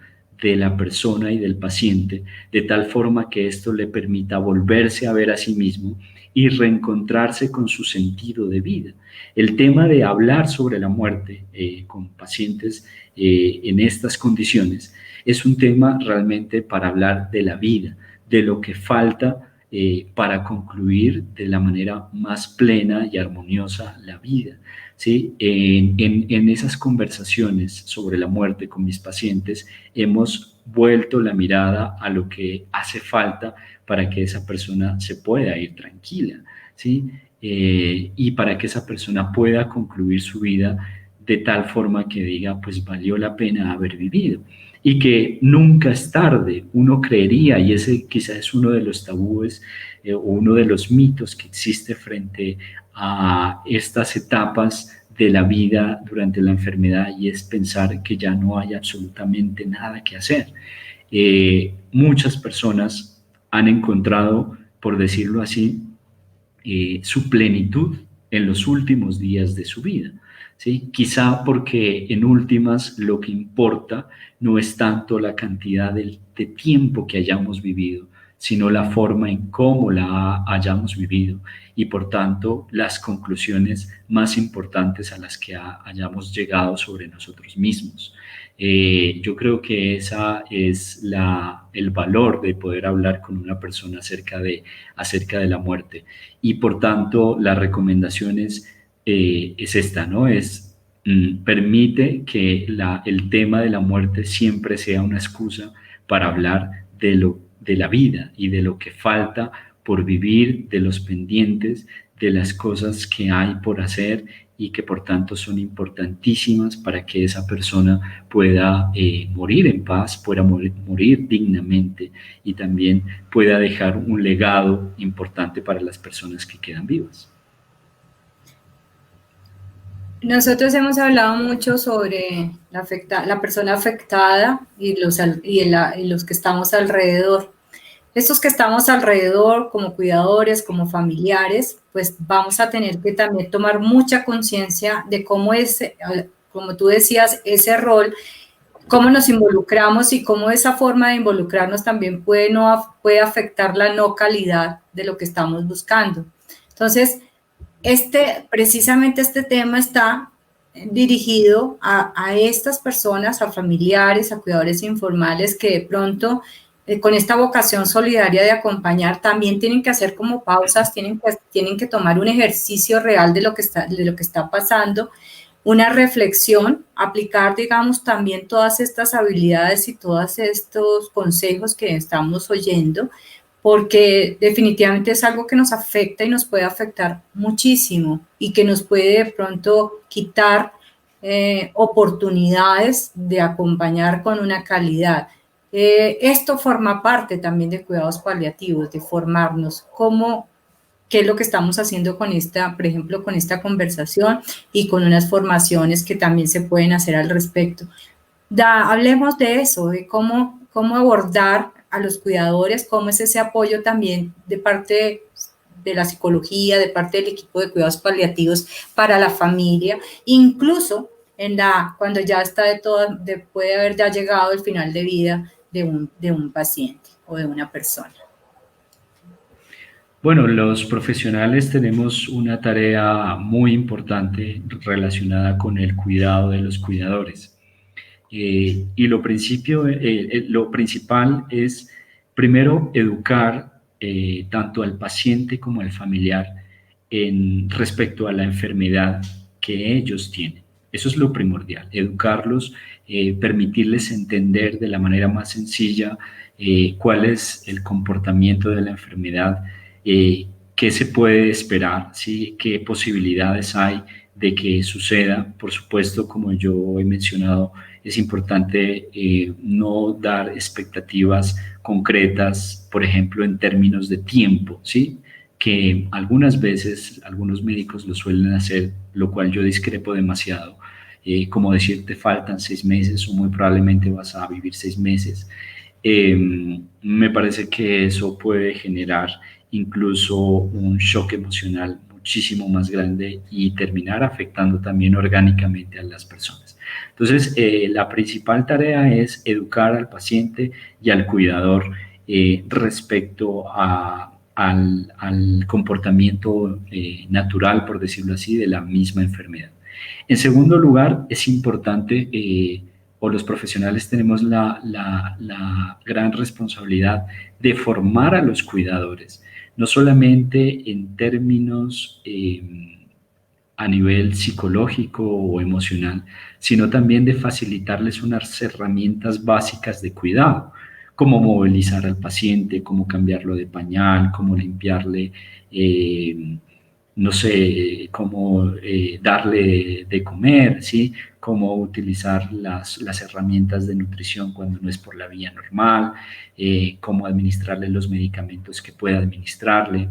de la persona y del paciente, de tal forma que esto le permita volverse a ver a sí mismo y reencontrarse con su sentido de vida. El tema de hablar sobre la muerte con pacientes en estas condiciones es un tema realmente para hablar de la vida, de lo que falta para concluir de la manera más plena y armoniosa la vida. ¿Sí? En esas conversaciones sobre la muerte con mis pacientes hemos vuelto la mirada a lo que hace falta para que esa persona se pueda ir tranquila, ¿sí? Y para que esa persona pueda concluir su vida de tal forma que diga, pues valió la pena haber vivido. Y que nunca es tarde, uno creería, y ese quizás es uno de los tabúes o uno de los mitos que existe frente a estas etapas de la vida durante la enfermedad, y es pensar que ya no hay absolutamente nada que hacer. Muchas personas han encontrado, por decirlo así, su plenitud en los últimos días de su vida, ¿sí? Quizá porque en últimas lo que importa no es tanto la cantidad de tiempo que hayamos vivido, sino la forma en cómo la hayamos vivido y por tanto las conclusiones más importantes a las que hayamos llegado sobre nosotros mismos. Yo creo que esa es el valor de poder hablar con una persona acerca de la muerte, y por tanto la recomendación es esta, ¿no? Permite que el tema de la muerte siempre sea una excusa para hablar de la vida y de lo que falta por vivir, de los pendientes, de las cosas que hay por hacer y que por tanto son importantísimas para que esa persona pueda morir en paz, pueda morir dignamente y también pueda dejar un legado importante para las personas que quedan vivas. Nosotros hemos hablado mucho sobre la persona afectada y los que estamos alrededor. Estos que estamos alrededor, como cuidadores, como familiares, pues vamos a tener que también tomar mucha conciencia de cómo como tú decías, ese rol, cómo nos involucramos y cómo esa forma de involucrarnos también puede afectar la no calidad de lo que estamos buscando. Entonces, precisamente este tema está dirigido a estas personas, a familiares, a cuidadores informales que de pronto con esta vocación solidaria de acompañar también tienen que hacer como pausas, tienen que tomar un ejercicio real de lo que está pasando, una reflexión, aplicar, digamos, también todas estas habilidades y todos estos consejos que estamos oyendo, porque definitivamente es algo que nos afecta y nos puede afectar muchísimo y que nos puede de pronto quitar oportunidades de acompañar con una calidad. Esto forma parte también de cuidados paliativos, de formarnos qué es lo que estamos haciendo con por ejemplo, con esta conversación y con unas formaciones que también se pueden hacer al respecto. Hablemos de eso, de cómo abordar a los cuidadores, cómo es ese apoyo también de parte de la psicología, de parte del equipo de cuidados paliativos para la familia, incluso cuando ya está puede haber ya llegado el final de vida de un paciente o de una persona. Bueno, los profesionales tenemos una tarea muy importante relacionada con el cuidado de los cuidadores. Y lo principal es, primero, educar tanto al paciente como al familiar respecto a la enfermedad que ellos tienen. Eso es lo primordial, educarlos, permitirles entender de la manera más sencilla cuál es el comportamiento de la enfermedad, qué se puede esperar, ¿sí? Qué posibilidades hay de que suceda. Por supuesto, como yo he mencionado, es importante no dar expectativas concretas, por ejemplo, en términos de tiempo, ¿sí? Que algunas veces algunos médicos lo suelen hacer, lo cual yo discrepo demasiado. Como decir, te faltan 6 meses o muy probablemente vas a vivir 6 meses. Me parece que eso puede generar incluso un shock emocional muchísimo más grande y terminar afectando también orgánicamente a las personas. Entonces, la principal tarea es educar al paciente y al cuidador respecto al comportamiento natural, por decirlo así, de la misma enfermedad. En segundo lugar, es importante, o los profesionales tenemos la gran responsabilidad de formar a los cuidadores, no solamente en términos a nivel psicológico o emocional, sino también de facilitarles unas herramientas básicas de cuidado, cómo movilizar al paciente, cómo cambiarlo de pañal, cómo limpiarle, no sé, cómo darle de comer, ¿sí? Cómo utilizar las herramientas de nutrición cuando no es por la vía normal, cómo administrarle los medicamentos que pueda administrarle,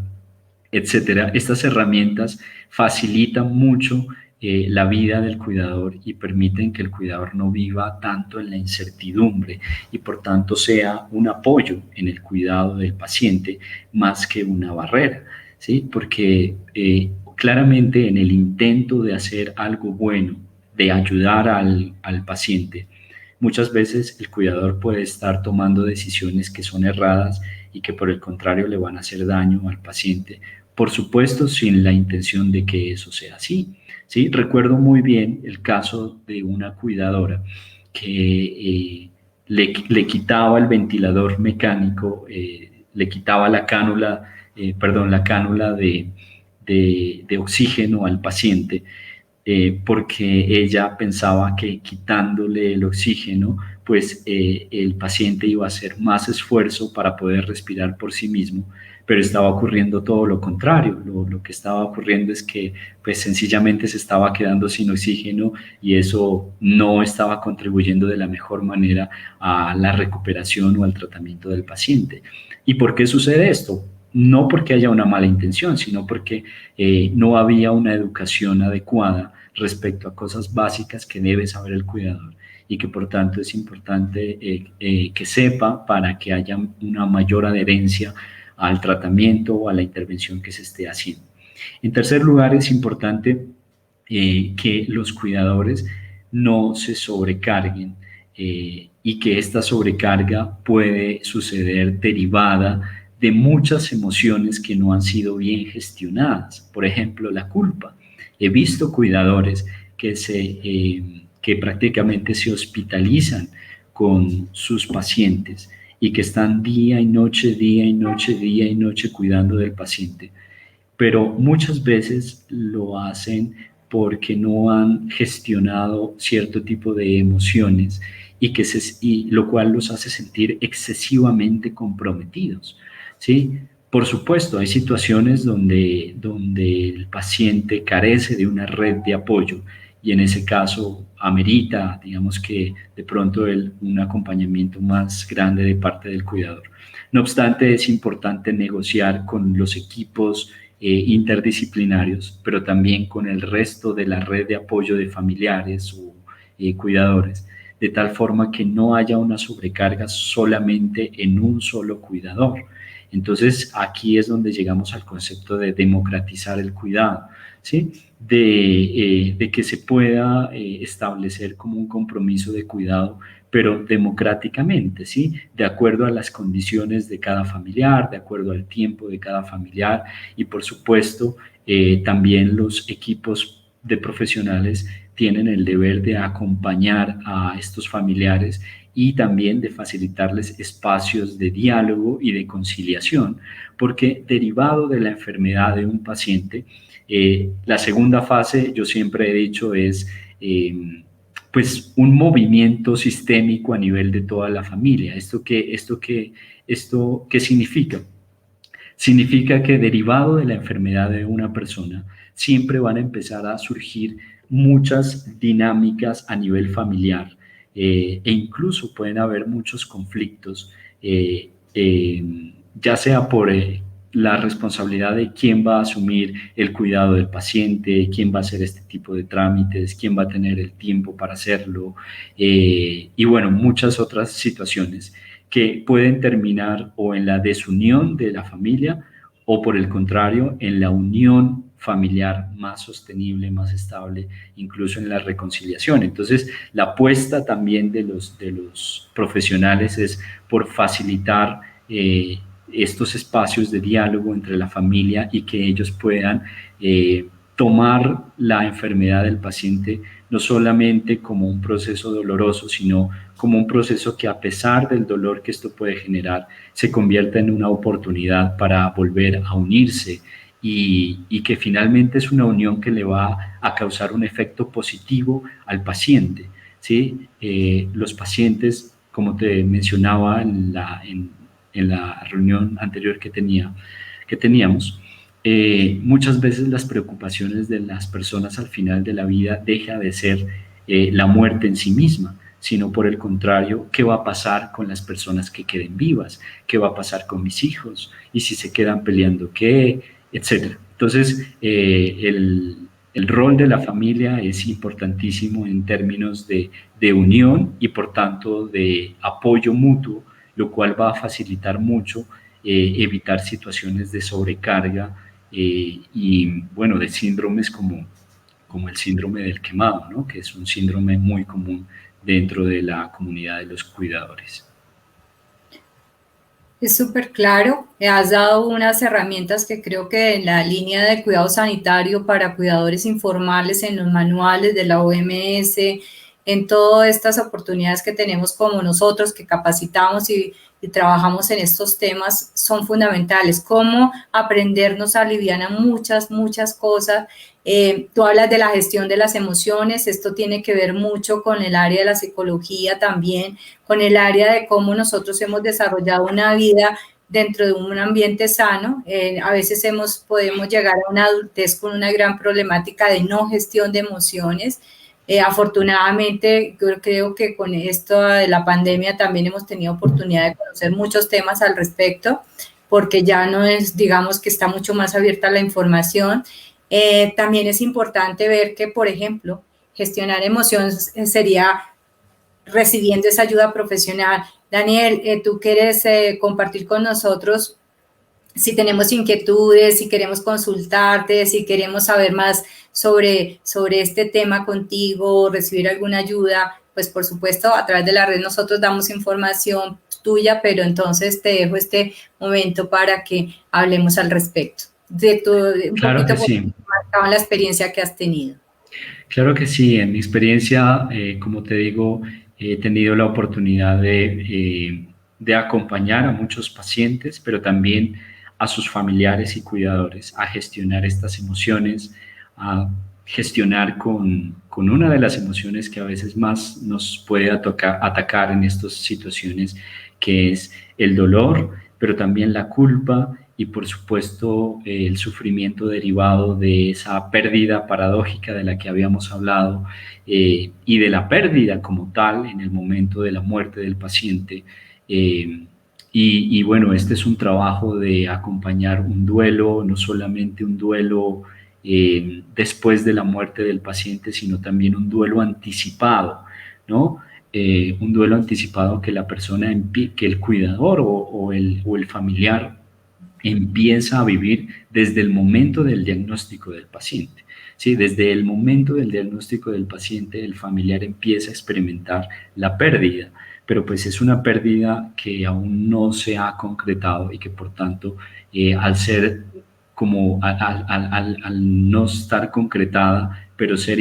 etcétera. Estas herramientas facilitan mucho la vida del cuidador y permiten que el cuidador no viva tanto en la incertidumbre y por tanto sea un apoyo en el cuidado del paciente más que una barrera, ¿sí? Porque claramente en el intento de hacer algo bueno, de ayudar al paciente, muchas veces el cuidador puede estar tomando decisiones que son erradas y que por el contrario le van a hacer daño al paciente, por supuesto sin la intención de que eso sea así, ¿sí? Recuerdo muy bien el caso de una cuidadora que le quitaba el ventilador mecánico, le quitaba la cánula, la cánula de oxígeno al paciente, porque ella pensaba que quitándole el oxígeno, pues el paciente iba a hacer más esfuerzo para poder respirar por sí mismo, pero estaba ocurriendo todo lo contrario. Lo que estaba ocurriendo es que pues sencillamente se estaba quedando sin oxígeno y eso no estaba contribuyendo de la mejor manera a la recuperación o al tratamiento del paciente. ¿Y por qué sucede esto? No porque haya una mala intención, sino porque no había una educación adecuada respecto a cosas básicas que debe saber el cuidador y que por tanto es importante que sepa para que haya una mayor adherencia al tratamiento o a la intervención que se esté haciendo. En tercer lugar, es importante que los cuidadores no se sobrecarguen y que esta sobrecarga puede suceder derivada de muchas emociones que no han sido bien gestionadas. Por ejemplo, la culpa. He visto cuidadores que prácticamente se hospitalizan con sus pacientes y que están día y noche, día y noche, día y noche cuidando del paciente, pero muchas veces lo hacen porque no han gestionado cierto tipo de emociones y lo cual los hace sentir excesivamente comprometidos, ¿sí? Por supuesto, hay situaciones donde el paciente carece de una red de apoyo y en ese caso amerita, digamos que de pronto un acompañamiento más grande de parte del cuidador. No obstante, es importante negociar con los equipos interdisciplinarios, pero también con el resto de la red de apoyo de familiares o cuidadores, de tal forma que no haya una sobrecarga solamente en un solo cuidador. Entonces, aquí es donde llegamos al concepto de democratizar el cuidado, ¿sí? De que se pueda establecer como un compromiso de cuidado, pero democráticamente, ¿sí? De acuerdo a las condiciones de cada familiar, de acuerdo al tiempo de cada familiar y, por supuesto, también los equipos de profesionales tienen el deber de acompañar a estos familiares y también de facilitarles espacios de diálogo y de conciliación, porque derivado de la enfermedad de un paciente, la segunda fase, yo siempre he dicho, es pues un movimiento sistémico a nivel de toda la familia. ¿Esto qué significa? Significa que derivado de la enfermedad de una persona, siempre van a empezar a surgir muchas dinámicas a nivel familiar e incluso pueden haber muchos conflictos, ya sea por la responsabilidad de quién va a asumir el cuidado del paciente, quién va a hacer este tipo de trámites, quién va a tener el tiempo para hacerlo, y bueno, muchas otras situaciones que pueden terminar o en la desunión de la familia o por el contrario en la unión familiar más sostenible, más estable, incluso en la reconciliación. Entonces, la apuesta también de los profesionales es por facilitar estos espacios de diálogo entre la familia y que ellos puedan tomar la enfermedad del paciente no solamente como un proceso doloroso, sino como un proceso que, a pesar del dolor que esto puede generar, se convierta en una oportunidad para volver a unirse y que finalmente es una unión que le va a causar un efecto positivo al paciente, ¿sí? Los pacientes, como te mencionaba en la reunión anterior que teníamos, muchas veces las preocupaciones de las personas al final de la vida deja de ser la muerte en sí misma, sino por el contrario, ¿qué va a pasar con las personas que queden vivas? ¿Qué va a pasar con mis hijos? Y si se quedan peleando, ¿qué? Etcétera. Entonces, el rol de la familia es importantísimo en términos de unión y, por tanto, de apoyo mutuo, lo cual va a facilitar mucho evitar situaciones de sobrecarga y, bueno, de síndromes como el síndrome del quemado, ¿no? Que es un síndrome muy común dentro de la comunidad de los cuidadores. Es súper claro, has dado unas herramientas que creo que en la línea de cuidado sanitario para cuidadores informales, en los manuales de la OMS, en todas estas oportunidades que tenemos como nosotros que capacitamos y trabajamos en estos temas, son fundamentales. Cómo aprender nos aliviana muchas cosas. Tú hablas de la gestión de las emociones, esto tiene que ver mucho con el área de la psicología también, con el área de cómo nosotros hemos desarrollado una vida dentro de un ambiente sano. A veces podemos llegar a una adultez con una gran problemática de no gestión de emociones. Afortunadamente, yo creo que con esto de la pandemia también hemos tenido oportunidad de conocer muchos temas al respecto, porque ya no es, digamos, que está mucho más abierta la información. También es importante ver que, por ejemplo, gestionar emociones sería recibiendo esa ayuda profesional. Daniel, tú quieres compartir con nosotros si tenemos inquietudes, si queremos consultarte, si queremos saber más sobre este tema contigo, recibir alguna ayuda, pues por supuesto a través de la red nosotros damos información tuya, pero entonces te dejo este momento para que hablemos al respecto. Claro que sí. Marcado la experiencia que has tenido. Claro que sí, en mi experiencia, como te digo, he tenido la oportunidad de acompañar a muchos pacientes, pero también a sus familiares y cuidadores a gestionar estas emociones, a gestionar con una de las emociones que a veces más nos puede atacar en estas situaciones, que es el dolor, pero también la culpa y, por supuesto, el sufrimiento derivado de esa pérdida paradójica de la que habíamos hablado y de la pérdida como tal en el momento de la muerte del paciente. Y bueno, este es un trabajo de acompañar un duelo, no solamente un duelo después de la muerte del paciente, sino también un duelo anticipado, ¿no? Un duelo anticipado que la persona, que el cuidador o el familiar empieza a vivir desde el momento del diagnóstico del paciente. ¿Sí? Desde el momento del diagnóstico del paciente, el familiar empieza a experimentar la pérdida, pero pues es una pérdida que aún no se ha concretado y que, por tanto, al no estar concretada, pero ser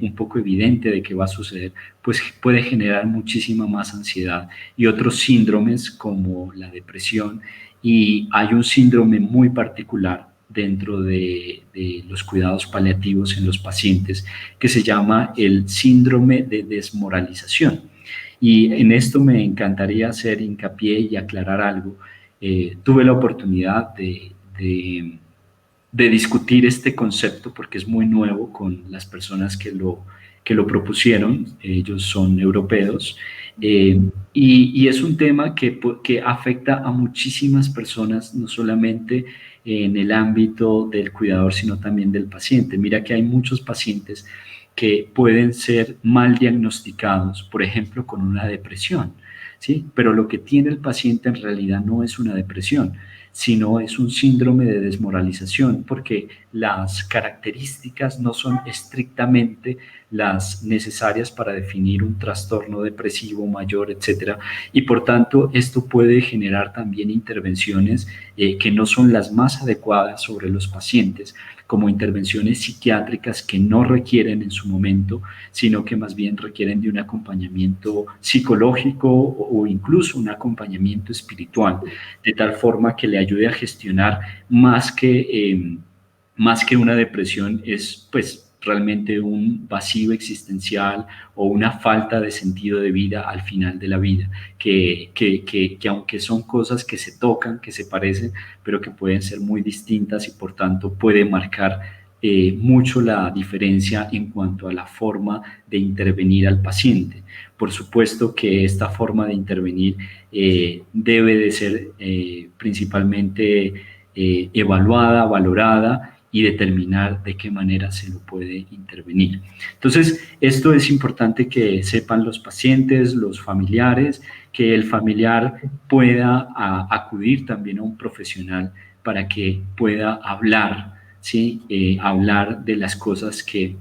un poco evidente de que va a suceder, pues puede generar muchísima más ansiedad y otros síndromes como la depresión. Y hay un síndrome muy particular dentro de los cuidados paliativos en los pacientes que se llama el síndrome de desmoralización. Y en esto me encantaría hacer hincapié y aclarar algo. Tuve la oportunidad de discutir este concepto porque es muy nuevo con las personas que lo propusieron. Ellos son europeos. Y es un tema que afecta a muchísimas personas, no solamente en el ámbito del cuidador, sino también del paciente. Mira que hay muchos pacientes que pueden ser mal diagnosticados, por ejemplo, con una depresión, ¿sí? Pero lo que tiene el paciente en realidad no es una depresión, sino es un síndrome de desmoralización, porque las características no son estrictamente las necesarias para definir un trastorno depresivo mayor, etcétera, y por tanto esto puede generar también intervenciones que no son las más adecuadas sobre los pacientes, como intervenciones psiquiátricas que no requieren en su momento, sino que más bien requieren de un acompañamiento psicológico o incluso un acompañamiento espiritual, de tal forma que le ayude a gestionar más que una depresión, es pues realmente un vacío existencial o una falta de sentido de vida al final de la vida, que aunque son cosas que se tocan, que se parecen, pero que pueden ser muy distintas y por tanto puede marcar mucho la diferencia en cuanto a la forma de intervenir al paciente. Por supuesto que esta forma de intervenir debe de ser principalmente evaluada, valorada y determinar de qué manera se lo puede intervenir. Entonces, esto es importante que sepan los pacientes, los familiares, que el familiar pueda acudir también a un profesional para que pueda hablar, ¿sí? Hablar de las cosas que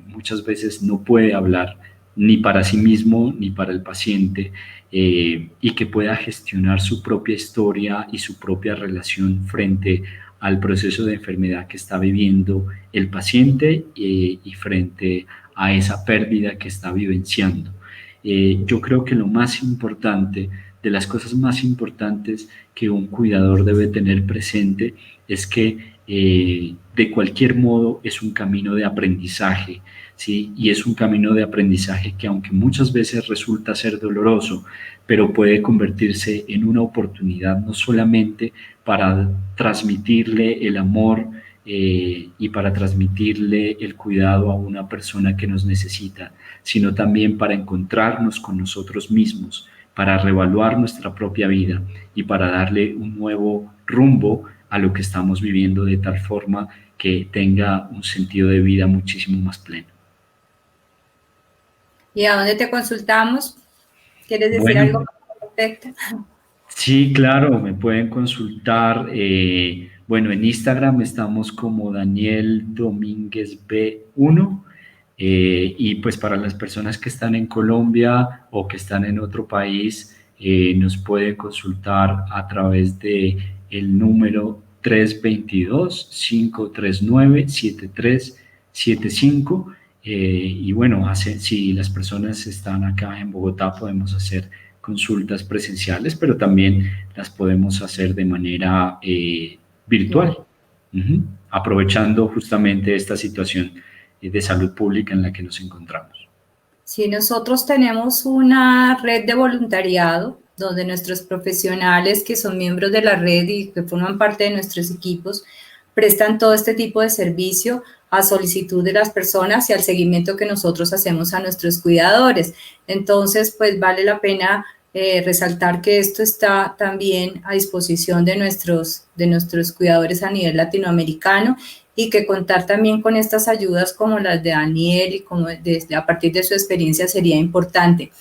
muchas veces no puede hablar ni para sí mismo ni para el paciente, y que pueda gestionar su propia historia y su propia relación frente al proceso de enfermedad que está viviendo el paciente y frente a esa pérdida que está vivenciando. Yo creo que lo más importante, de las cosas más importantes que un cuidador debe tener presente es que de cualquier modo es un camino de aprendizaje, ¿sí? Y es un camino de aprendizaje que aunque muchas veces resulta ser doloroso, pero puede convertirse en una oportunidad no solamente para transmitirle el amor y para transmitirle el cuidado a una persona que nos necesita, sino también para encontrarnos con nosotros mismos, para reevaluar nuestra propia vida y para darle un nuevo rumbo a lo que estamos viviendo de tal forma que tenga un sentido de vida muchísimo más pleno. ¿Y a dónde te consultamos? ¿Quieres decir Bueno, algo al respecto? sí, claro, me pueden consultar. Bueno, en Instagram estamos como Daniel Domínguez B1. Y pues para las personas que están en Colombia o que están en otro país, nos pueden consultar a través de el número 322-539-7375. Y bueno, si las personas están acá en Bogotá, podemos hacer consultas presenciales, pero también las podemos hacer de manera virtual, aprovechando justamente esta situación de salud pública en la que nos encontramos. Sí, nosotros tenemos una red de voluntariado donde nuestros profesionales que son miembros de la red y que forman parte de nuestros equipos prestan todo este tipo de servicio a solicitud de las personas y al seguimiento que nosotros hacemos a nuestros cuidadores. Entonces, pues vale la pena resaltar que esto está también a disposición de nuestros cuidadores a nivel latinoamericano y que contar también con estas ayudas como las de Daniel y como a partir de su experiencia sería importante.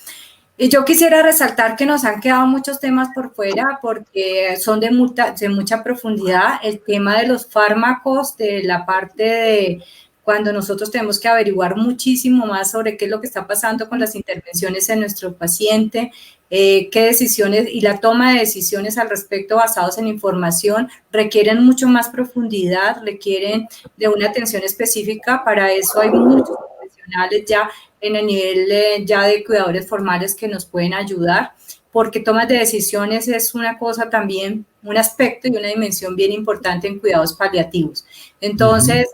Y yo quisiera resaltar que nos han quedado muchos temas por fuera porque son de mucha profundidad. El tema de los fármacos, de la parte de cuando nosotros tenemos que averiguar muchísimo más sobre qué es lo que está pasando con las intervenciones en nuestro paciente, qué decisiones y la toma de decisiones al respecto basados en información requieren mucho más profundidad, requieren de una atención específica. Para eso hay muchos profesionales ya en el nivel ya de cuidadores formales que nos pueden ayudar, porque tomas de decisiones es una cosa también, un aspecto y una dimensión bien importante en cuidados paliativos. Entonces,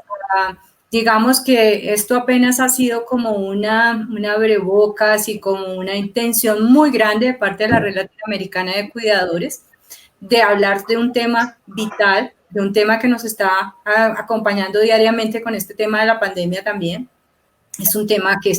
digamos que esto apenas ha sido como una abrebocas y como una intención muy grande de parte de la Red Latinoamericana de Cuidadores de hablar de un tema vital, de un tema que nos está acompañando diariamente con este tema de la pandemia también. Es un tema que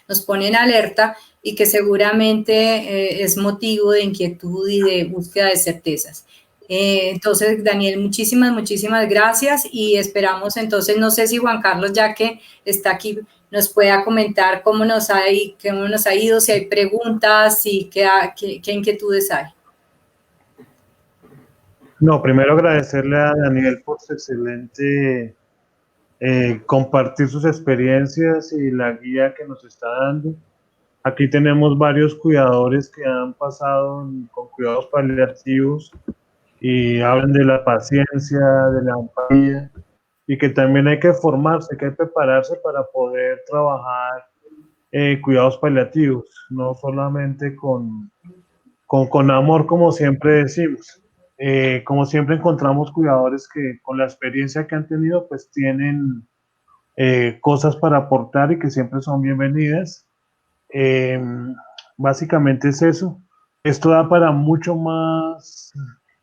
nos pone en alerta y que seguramente es motivo de inquietud y de búsqueda de certezas. Entonces, Daniel, muchísimas gracias y esperamos entonces, no sé si Juan Carlos, ya que está aquí, nos pueda comentar cómo nos ha ido, si hay preguntas y qué inquietudes hay. No, primero agradecerle a Daniel por su excelente compartir sus experiencias y la guía que nos está dando. Aquí tenemos varios cuidadores que han pasado con cuidados paliativos y hablan de la paciencia, de la empatía y que también hay que formarse, que hay que prepararse para poder trabajar cuidados paliativos, no solamente con amor, como siempre decimos. Como siempre encontramos cuidadores que con la experiencia que han tenido, pues tienen cosas para aportar y que siempre son bienvenidas. Eh, Básicamente es eso. Esto da para mucho más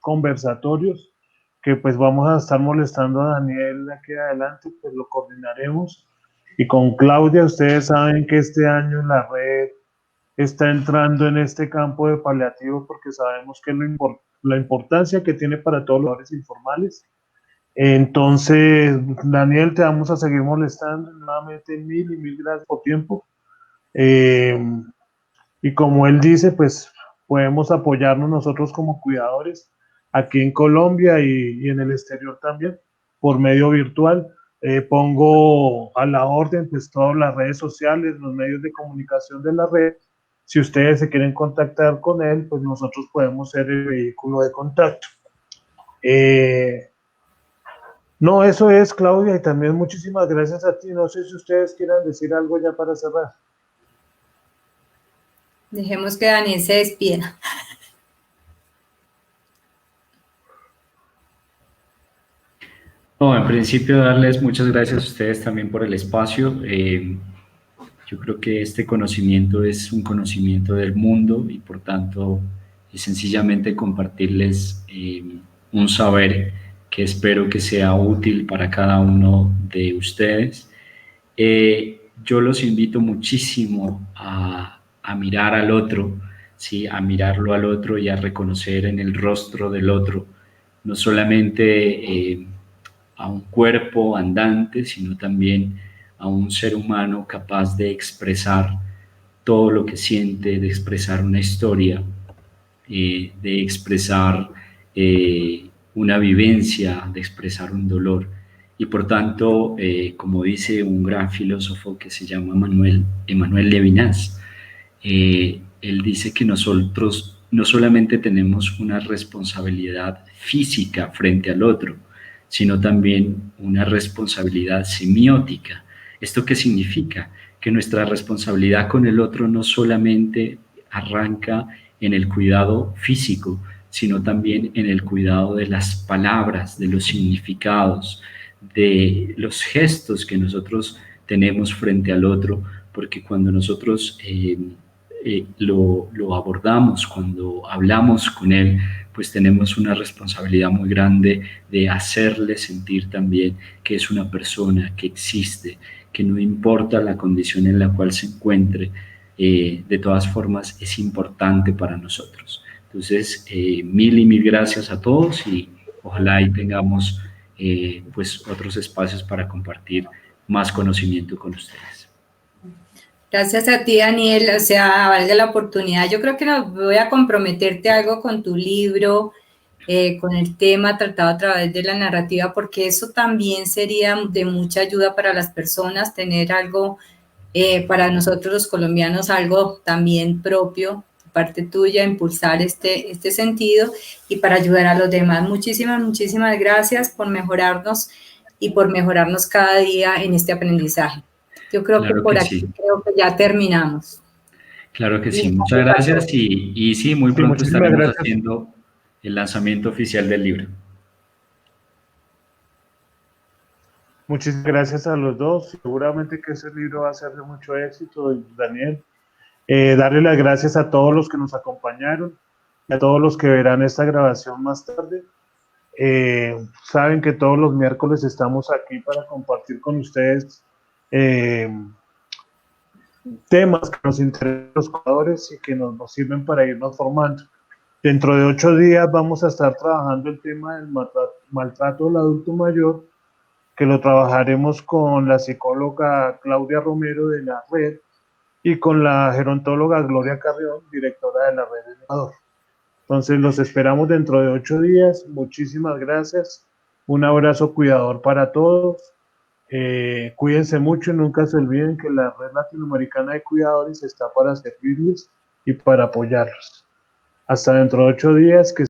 conversatorios que pues vamos a estar molestando a Daniel aquí adelante, pues lo coordinaremos. Y con Claudia, ustedes saben que este año la red está entrando en este campo de paliativos porque sabemos que es la importancia que tiene para todos los lugares informales. Entonces, Daniel, te vamos a seguir molestando nuevamente. Mil y mil gracias por tiempo. Eh, y como él dice, pues podemos apoyarnos nosotros como cuidadores aquí en Colombia y en el exterior también por medio virtual. Pongo a la orden pues todas las redes sociales, los medios de comunicación de la red. Si ustedes se quieren contactar con él, pues nosotros podemos ser el vehículo de contacto. No, eso es, Claudia, y también muchísimas gracias a ti. No sé si ustedes quieran decir algo ya para cerrar. Dejemos que Daniel se despida. No, en principio darles muchas gracias a ustedes también por el espacio. Yo creo que este conocimiento es un conocimiento del mundo y por tanto es sencillamente compartirles un saber que espero que sea útil para cada uno de ustedes. Yo los invito muchísimo a mirar al otro, ¿sí? A mirarlo al otro y a reconocer en el rostro del otro no solamente a un cuerpo andante, sino también a un ser humano capaz de expresar todo lo que siente, de expresar una historia, de expresar una vivencia, de expresar un dolor. Y por tanto, como dice un gran filósofo que se llama Emmanuel Levinas, él dice que nosotros no solamente tenemos una responsabilidad física frente al otro, sino también una responsabilidad semiótica. ¿Esto qué significa? Que nuestra responsabilidad con el otro no solamente arranca en el cuidado físico, sino también en el cuidado de las palabras, de los significados, de los gestos que nosotros tenemos frente al otro, porque cuando nosotros lo abordamos, cuando hablamos con él, pues tenemos una responsabilidad muy grande de hacerle sentir también que es una persona que existe, que no importa la condición en la cual se encuentre, de todas formas es importante para nosotros. Entonces, mil y mil gracias a todos y ojalá ahí tengamos pues otros espacios para compartir más conocimiento con ustedes. Gracias a ti, Daniel, o sea, valga la oportunidad. Yo creo que no voy a comprometerte algo con tu libro, con el tema tratado a través de la narrativa, porque eso también sería de mucha ayuda para las personas, tener algo, para nosotros los colombianos, algo también propio, parte tuya, impulsar este sentido y para ayudar a los demás. Muchísimas, muchísimas gracias por mejorarnos y por mejorarnos cada día en este aprendizaje. Yo creo Claro que por que aquí sí. creo que ya terminamos. Claro que sí, muchas gracias y sí, muy Sí, pronto muchísimas estaremos gracias. haciendo el lanzamiento oficial del libro. Muchísimas gracias a los dos. Seguramente que ese libro va a ser de mucho éxito, Daniel. Darle las gracias a todos los que nos acompañaron y a todos los que verán esta grabación más tarde. Saben que todos los miércoles estamos aquí para compartir con ustedes temas que nos interesan a los jugadores y que nos sirven para irnos formando. Dentro de 8 días vamos a estar trabajando el tema del maltrato del adulto mayor, que lo trabajaremos con la psicóloga Claudia Romero de la red y con la gerontóloga Gloria Carrión, directora de la red Educador. Entonces los esperamos dentro de 8 días. Muchísimas gracias. Un abrazo cuidador para todos. Cuídense mucho y nunca se olviden que la Red Latinoamericana de Cuidadores está para servirles y para apoyarlos. Hasta dentro de 8 días. Que